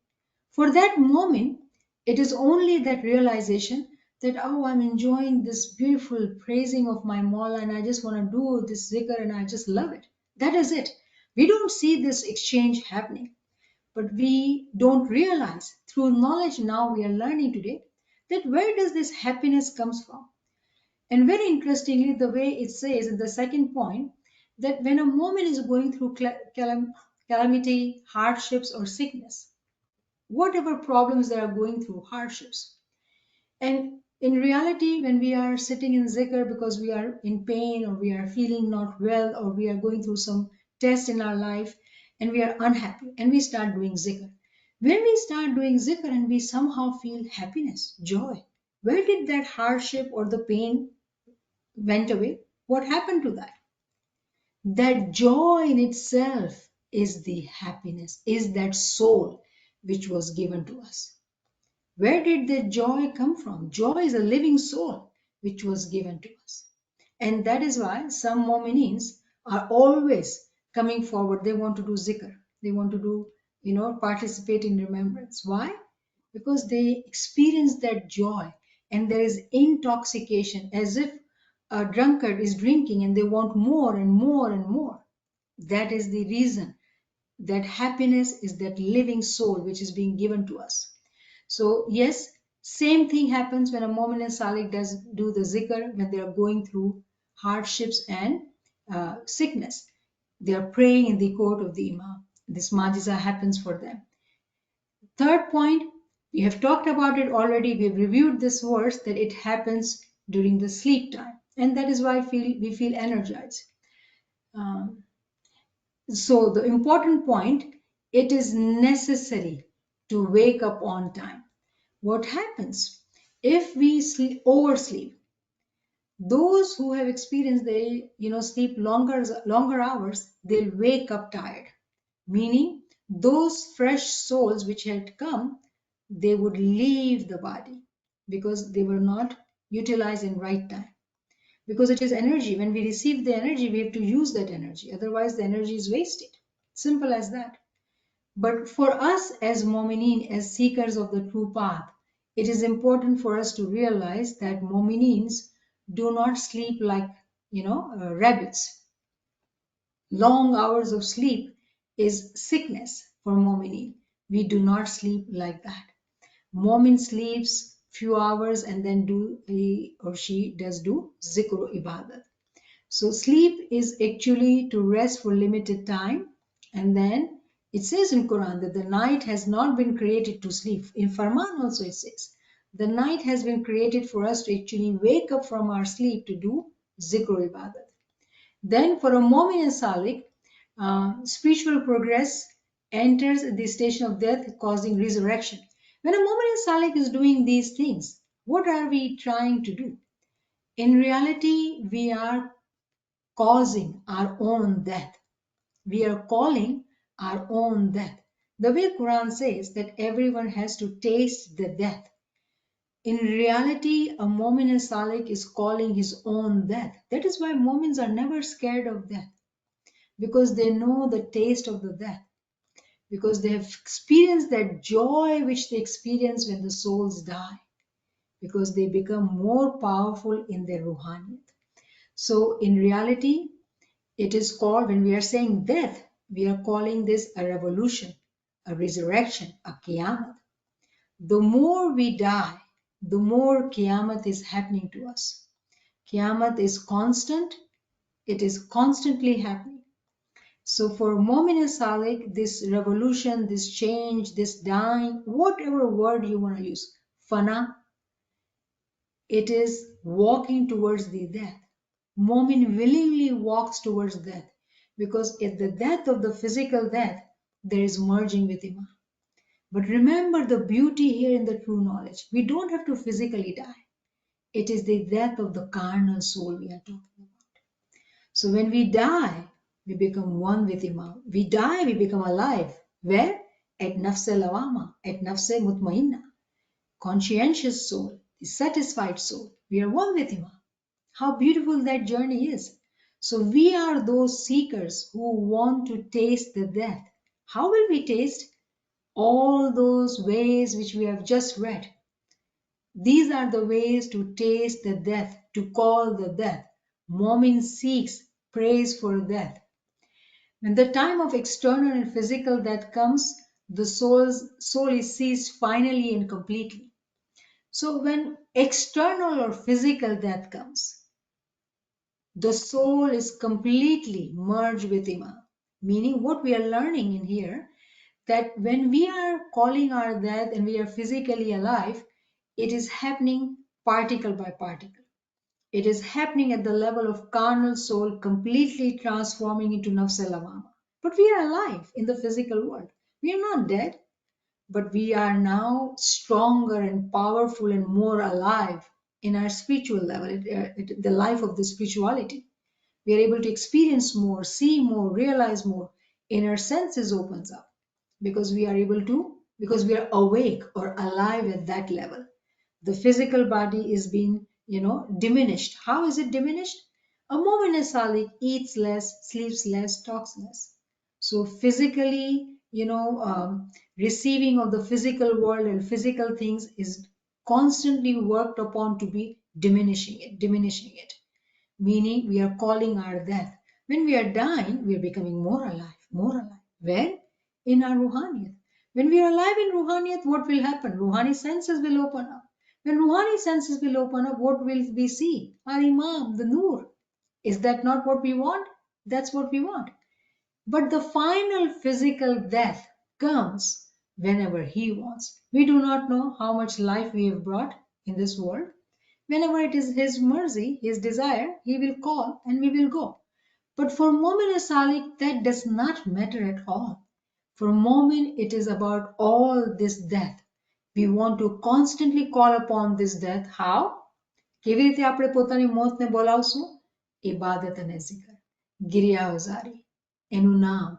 For that moment, it is only that realization that, oh, I'm enjoying this beautiful praising of my Mawla and I just want to do this zikr and I just love it. That is it. We don't see this exchange happening. But we don't realize through knowledge now we are learning today that where does this happiness comes from? And very interestingly, the way it says in the second point, that when a woman is going through calamity, hardships, or sickness, whatever problems they are going through, hardships, and in reality, when we are sitting in zikr because we are in pain or we are feeling not well or we are going through some test in our life and we are unhappy and we start doing zikr. When we start doing zikr and we somehow feel happiness, joy, where did that hardship or the pain went away? What happened to that? That joy in itself is the happiness, is that soul which was given to us. Where did the joy come from? Joy is a living soul which was given to us. And that is why some Mu'minins are always coming forward. They want to do zikr. They want to do, participate in remembrance. Why? Because they experience that joy and there is intoxication as if a drunkard is drinking and they want more and more and more. That is the reason that happiness is that living soul which is being given to us. So yes, same thing happens when a Mu'min and Salik does do the zikr when they are going through hardships and sickness. They are praying in the court of the Imam. This majiza happens for them. Third point, we have talked about it already. We've reviewed this verse that it happens during the sleep time, and that is why we feel energized. Um, so the important point, it is necessary to wake up on time. What happens if we oversleep? Those who have experienced they sleep longer hours, they'll wake up tired. Meaning those fresh souls which had come, they would leave the body because they were not utilized in right time. Because it is energy. When we receive the energy, we have to use that energy. Otherwise, the energy is wasted. Simple as that. But for us as Mu'mineen, as seekers of the true path, it is important for us to realize that Mu'mineens do not sleep like, rabbits. Long hours of sleep is sickness for Mu'mineen. We do not sleep like that. Mu'min sleeps few hours and then he or she does do zikr ibadat. So sleep is actually to rest for limited time, and then it says in Quran that the night has not been created to sleep. In Farman also it says the night has been created for us to actually wake up from our sleep to do zikr ibadat. Then for a Mu'min and Salik, spiritual progress enters the station of death causing resurrection. When a Mu'min and Salik is doing these things, what are we trying to do? In reality, we are causing our own death. We are calling our own death. The way Quran says that everyone has to taste the death. In reality, a Mu'min and Salik is calling his own death. That is why Mu'mins are never scared of death, because they know the taste of the death, because they have experienced that joy which they experience when the souls die, because they become more powerful in their ruhaniyat. So in reality, it is called, when we are saying death, we are calling this a revolution, a resurrection, a qiyamah. The more we die, the more qiyamah is happening to us. Qiyamah is constant, it is constantly happening. So for Mu'min and Salik, this revolution, this change, this dying, whatever word you want to use, fana, it is walking towards the death. Mu'min willingly walks towards death because at the death of the physical death, there is merging with Iman. But remember the beauty here in the true knowledge. We don't have to physically die. It is the death of the carnal soul we are talking about. So when we die, we become one with Imam. We die, we become alive. Where? At nafse lawama, at nafse mutmainna. Conscientious soul, the satisfied soul. We are one with Imam. How beautiful that journey is. So we are those seekers who want to taste the death. How will we taste? All those ways which we have just read. These are the ways to taste the death, to call the death. Mu'min seeks, prays for death. When the time of external and physical death comes, the soul is seized finally and completely. So when external or physical death comes, the soul is completely merged with Iman. Meaning what we are learning in here, that when we are calling our death and we are physically alive, it is happening particle by particle. It is happening at the level of carnal soul completely transforming into nafs al-lawama. But we are alive in the physical world. We are not dead, but we are now stronger and powerful and more alive in our spiritual level, the life of the spirituality. We are able to experience more, see more, realize more. Inner senses opens up because we are able to, because we are awake or alive at that level. The physical body is being, diminished. How is it diminished? A mu'min salik eats less, sleeps less, talks less. So physically, receiving of the physical world and physical things is constantly worked upon to be diminishing it, meaning we are calling our death. When we are dying, we are becoming more alive, more alive. Where? In our ruhaniyat. When we are alive in ruhaniyat, what will happen? Ruhani senses will open up. When ruhani senses will open up, what will we see? Our imam, the nur. Is that not what we want? That's what we want. But the final physical death comes whenever he wants. We do not know how much life we have brought in this world. Whenever it is his mercy, his desire, he will call and we will go. But for Momin Salik, that does not matter at all. For Momin, it is about all this death. We want to constantly call upon this death. How? કેવી રીતે આપણે પોતાની મોતને બોલાવશું? ઇબાદત અને zikr, ગિરિયાવઝારી, એનું નામ,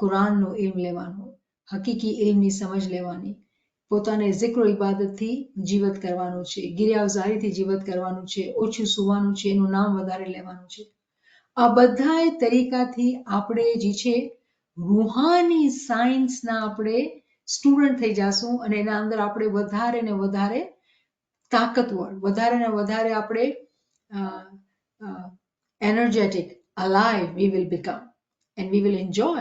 કુરાનનો ઇલ્મ લેવાનો, હકીકી ઇલ્મની સમજ લેવાની, પોતાને zikr ઇબાદતથી જીવત કરવાનું છે, ગિરિયાવઝારીથી જીવત કરવાનું છે, ઓછું સુવાનું છે, એનું નામ વધારે લેવાનું છે. આ બધાય તરીકાથી આપણે જે છે રૂહાની સાયન્સના આપણે સ્ટુડન્ટ થઈ જાશું અને એના અંદર આપણે વધારે ને વધારે તાકતવર, વધારે ને વધારે આપણે energetic, alive we will become, and we will enjoy.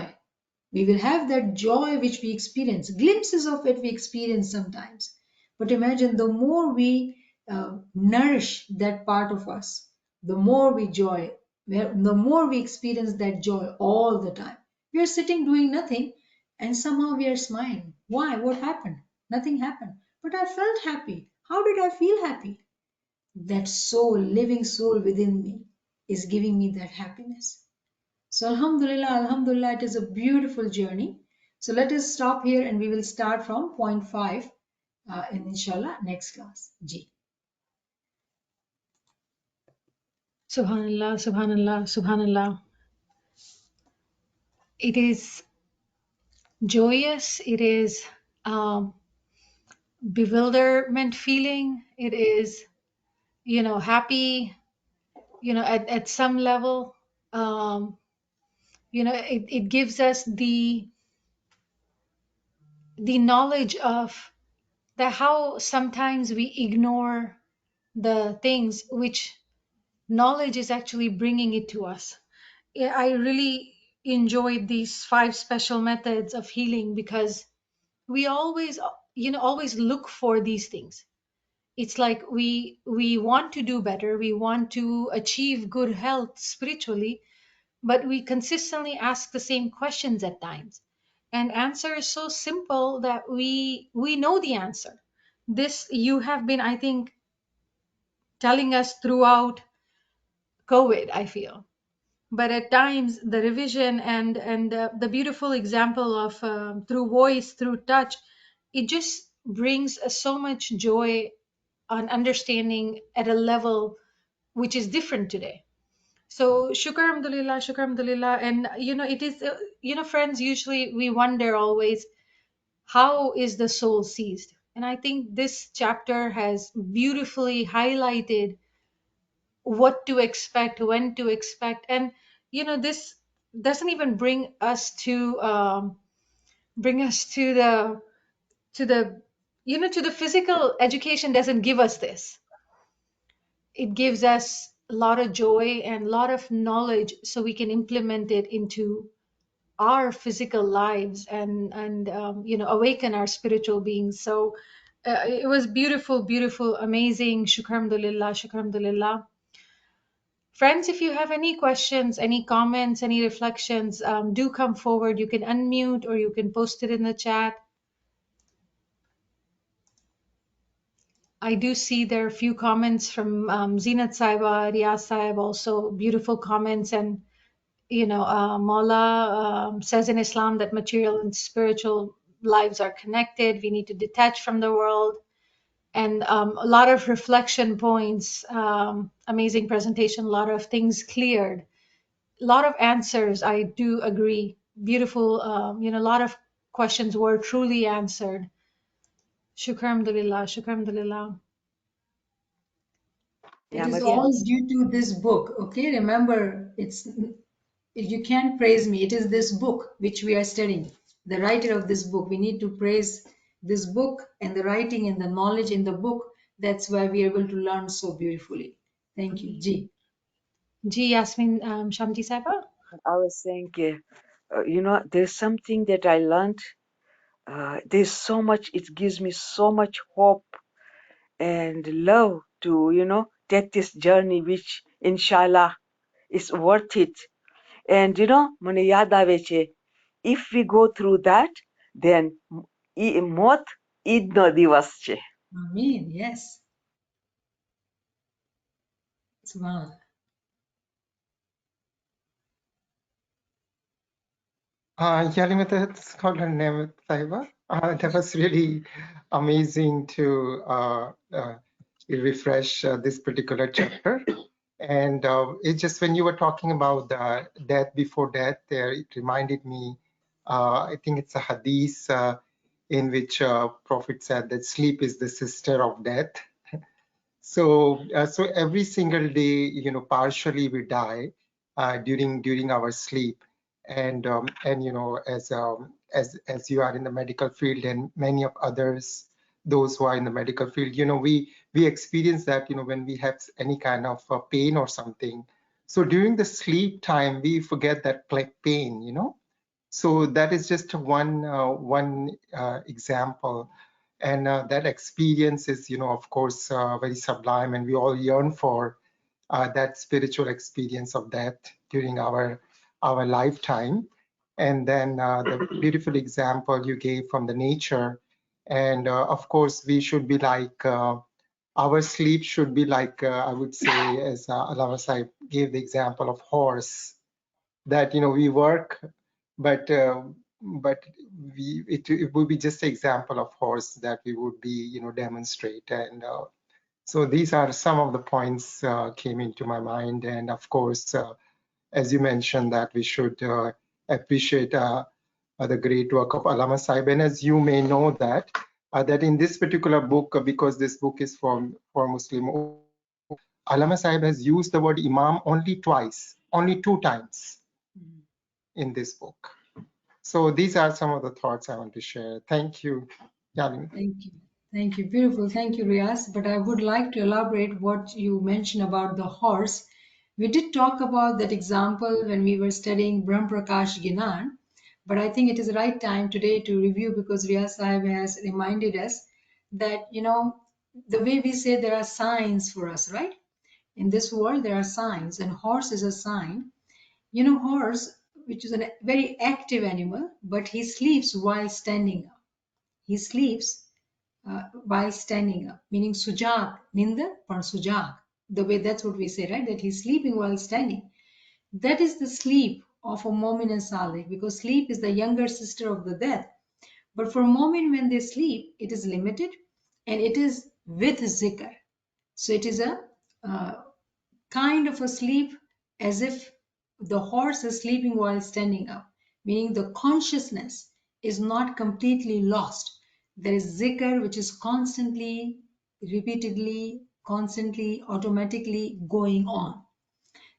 We will have that joy which we experience. Glimpses of it we experience sometimes. But imagine the more we nourish that part of us, the more we joy, the more we experience that joy all the time. We are sitting doing nothing and somehow we are smiling. Why? What happened? Nothing happened. But I felt happy. How did I feel happy? That soul, living soul within me is giving me that happiness. So Alhamdulillah, Alhamdulillah, it is a beautiful journey. So let us stop here and we will start from point 5 in inshallah next class. Ji. Subhanallah, Subhanallah, Subhanallah. It is joyous, it is um, bewilderment feeling, it is, happy, at some level. Um, it gives us the knowledge of that how sometimes we ignore the things which knowledge is actually bringing it to us. Yeah, I really enjoyed these 5 special methods of healing because we always always look for these things. It's like we want to do better, we want to achieve good health spiritually, but we consistently ask the same questions at times, and answer is so simple that we know the answer. This you have been, I think, telling us throughout COVID, I feel. But at times the revision and the beautiful example of through voice, through touch, it just brings so much joy on understanding at a level which is different today. So shukr alhamdulillah, shukr alhamdulillah. And it is friends, usually we wonder always, how is the soul seized? And I think this chapter has beautifully highlighted what to expect, when to expect. And this doesn't even bring us to the to the physical education, doesn't give us this. It gives us a lot of joy and a lot of knowledge so we can implement it into our physical lives and awaken our spiritual beings. So it was beautiful, beautiful, amazing. Shukr alhamdulillah, shukr alhamdulillah. Friends, if you have any questions, any comments, any reflections, do come forward. You can unmute or you can post it in the chat. I do see there are a few comments from Zinat Saiba, Riyaz Saib, also beautiful comments. And, Maula says in Islam that material and spiritual lives are connected. We need to detach from the world. And a lot of reflection points, amazing presentation, a lot of things cleared. A lot of answers, I do agree. Beautiful, a lot of questions were truly answered. Shukr alhamdulillah, shukr alhamdulillah. It is Niamat, all yes. due to this book. Okay, remember, you can't praise me. It is this book which we are studying. The writer of this book. We need to praise this book and the writing and the knowledge in the book. That's why we are able to learn so beautifully. Thank you. Mhm. Ji. Ji Yasmin Shamti Saiba. I was saying, there's something that I learned. There's so much, it gives me so much hope and love to, take this journey, which inshallah is worth it. And, મને યાદ આવે છે, if we go through that, then મોત ઈદનો દિવસ છે. Ameen. Yes. Subhanallah. Yalimata Scholar Niamat Sahiba. That was really amazing to refresh this particular chapter. And it just when you were talking about the death before death, there it reminded me. I think it's a hadith in which Prophet said that sleep is the sister of death. So every single day, partially we die during our sleep, and as you are in the medical field and many of others, those who are in the medical field, we experience that when we have any kind of pain or something. So during the sleep time, we forget that pain. So that is just one example, and that experience is, of course, very sublime, and we all yearn for that spiritual experience of death during our lifetime. And then the beautiful example you gave from the nature, and of course, we should be like. Our sleep should be like, I would say, as Allama Sahib gave the example of horse, that we work, but it would be just an example of horse that we would be demonstrate. And so these are some of the points came into my mind. And of course, as you mentioned, that we should appreciate the great work of Allama Sahib. And as you may know that in this particular book, because this book is for Muslim, Allama Sahib has used the word Imam only twice, only 2 times in this book. So these are some of the thoughts I want to share. Thank you, Yalini. Thank you. Thank you. Beautiful. Thank you, Riaz. But I would like to elaborate what you mentioned about the horse. We did talk about that example when we were studying Brahm Prakash Ginan, but I think it is the right time today to review because Riaz Sahib has reminded us that, the way we say there are signs for us, right? In this world, there are signs, and horse is a sign. Horse, which is a very active animal, but he sleeps while standing up. He sleeps while standing up, meaning sujag, ninda or sujag. The way that's what we say, right? That he's sleeping while standing. That is the sleep of a Momin and Salih, because sleep is the younger sister of the death. But for Momin, when they sleep, it is limited and it is with zikr. So it is a uh, kind of a sleep as if the horse is sleeping while standing up, meaning the consciousness is not completely lost. There is zikr which is constantly, repeatedly, constantly, automatically going on.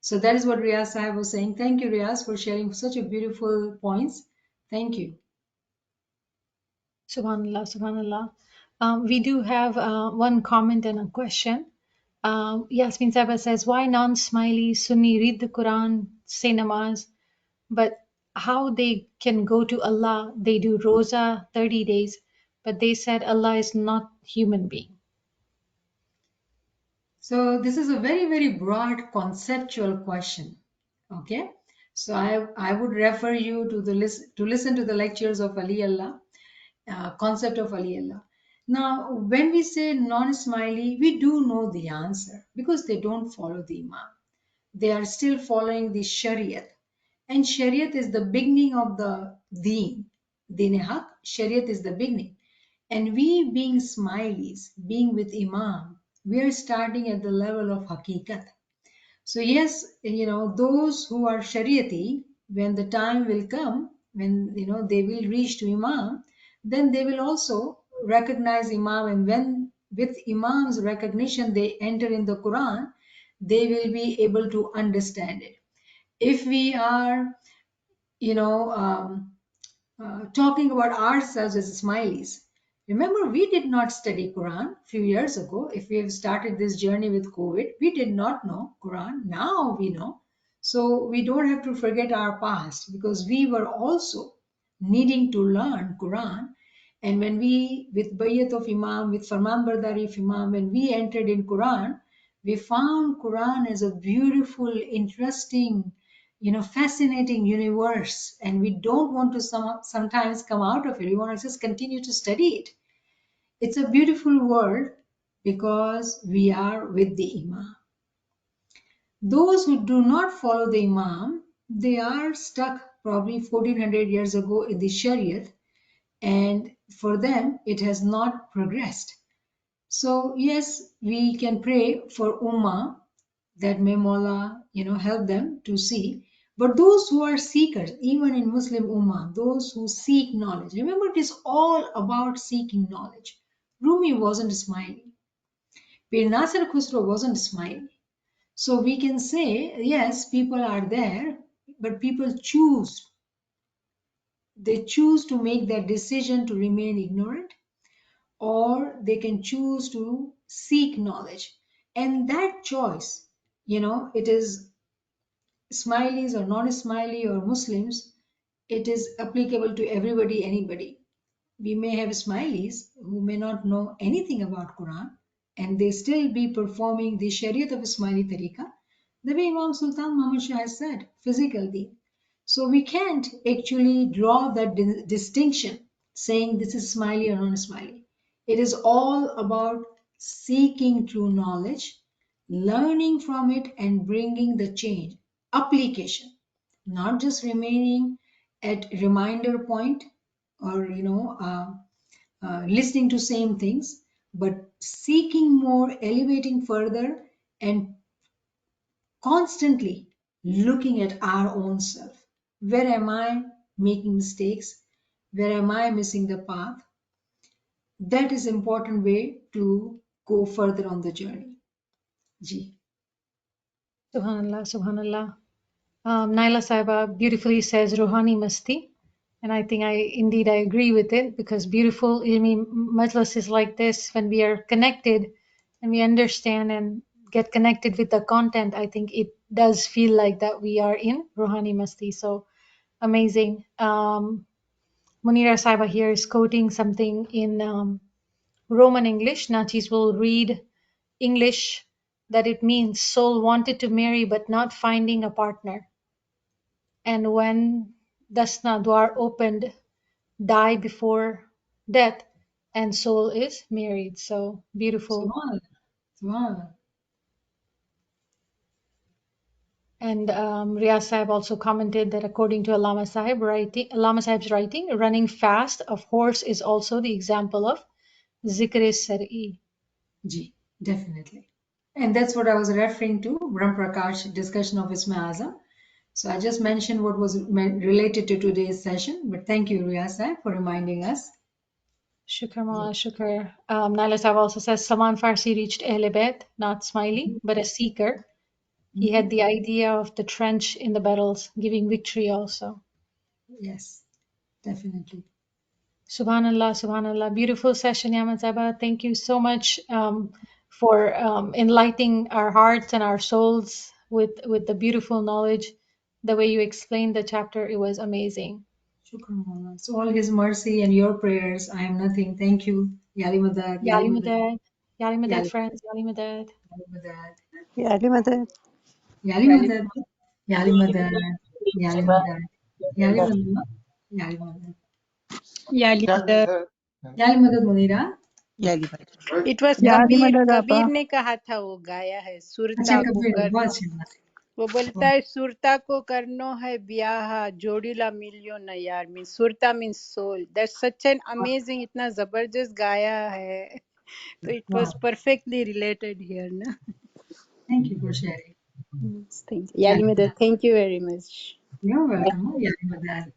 So that is what Riaz Sahib was saying. Thank you, Riaz, for sharing such a beautiful points. Thank you. Subhanallah, Subhanallah. We do have one comment and a question. Yasmin Saba says, why non-smiley Sunni read the Quran, say namaz, but how they can go to Allah? They do roza 30 days, but they said Allah is not human being. So this is a very, very broad conceptual question. Okay. So I would refer you to listen to the lectures of Ali Allah, concept of Ali Allah. Now, when we say non-smiley, we do know the answer because they don't follow the Imam. They are still following the Shariat. And Shariat is the beginning of the Deen. Deen Haq, Shariat is the beginning. And we being smileys, being with Imam, we are starting at the level of Hakikat. So yes, those who are Shariati, when the time will come, when they will reach to Imam, then they will also recognize Imam, and when with Imam's recognition they enter in the Quran, they will be able to understand it. If we are, you know, talking about ourselves as smileys. Remember, we did not study Quran a few years ago. If we have started this journey with COVID, we did not know Quran. Now we know. So we don't have to forget our past because we were also needing to learn Quran. And when we, with Bayat of Imam, with Farman Bardari of Imam, when we entered in Quran, we found Quran as a beautiful, interesting, fascinating universe, and we don't want to sometimes come out of it. We want to just continue to study it. It's a beautiful world because we are with the Imam. Those who do not follow the Imam, they are stuck probably 1400 years ago in the Shariat, and for them it has not progressed. So yes, we can pray for Ummah that may Mawla, help them to see. But those who are seekers, even in Muslim Ummah, those who seek knowledge, remember it is all about seeking knowledge. Rumi wasn't smiling. Pir Nasir Khusro wasn't smiling. So we can say, yes, people are there, but people choose. They choose to make that decision to remain ignorant, or they can choose to seek knowledge. And that choice, it is smileys or non-smiley or Muslims, it is applicable to everybody, anybody. We may have smileys who may not know anything about Quran and they still be performing the Shariat of Ismaili Tariqa, the way Imam Sultan Muhammad Shah has said, physical deen. So we can't actually draw that distinction saying this is smiley or non-smiley. It is all about seeking true knowledge, learning from it and bringing the change, application, not just remaining at reminder point or listening to same things, but seeking more, elevating further, and constantly looking at our own self. Where am I making mistakes? Where am I missing the path? That is important way to go further on the journey. Ji. Subhanallah, Subhanallah. Naila Saiba beautifully says Ruhani Masti. And I think I agree with it, because beautiful ilmi majlises like this, when we are connected and we understand and get connected with the content, I think it does feel like that we are in Ruhani Masti. So amazing. Munira Saiba here is quoting something in Roman English. Nachis will read English, that it means soul wanted to marry but not finding a partner. And when Dasna Dwar opened, die before death, and soul is married. So beautiful. Subhanallah. Subhanallah. And Riyaz Sahib also commented that according to Allama Sahib's writing, running fast of horse is also the example of zikr-e-sar'i. Ji. Definitely. And that's what I was referring to, Brahm Prakash discussion of Isma Azam. So I just mentioned what was related to today's session, but thank you, Riyasa, for reminding us. Shukr Yeah. Mala, shukr. Naila Sahib also says Salman Farsi reached Ahle Bayt, not Smiley, but a seeker. He Mhm. had the idea of the trench in the battles, giving victory also. Yes, definitely. Subhanallah, Subhanallah. Beautiful session, Yamazaba. Thank you so much for enlightening our hearts and our souls with the beautiful knowledge. The way you explained the chapter, it was amazing. Shukran, Mawla. So all His mercy and your prayers, I am nothing. Thank you. Yali Madad, Yali Yali Madad, Madad. Yali Madad, Yali friends. Yali Madad. Madad, يعني مدى Yali Madad, Yali Madad, Yali Madad, Yali Madad, Yali Madad. Yali Yeah, मदद Yali Madad, Munira. याली मदद it was يعني Kabir مدى आपा कबीर ने कहा था, वो गाया है अच्छा सुरता को कबीर, बहुत करनो। अच्छी बात। वो बोलता है सुरता को करनो है ब्याह जोड़ीला मिलियो न यार। मीन सुरता mean soul. That's such an amazing, इतना जबरदस्त गाया है। तो it was Wow. Perfectly related here ना। Thank you for sharing. Thank you Yali Yali Madad, Madad. Thank you very much. You're welcome. Yali Madad.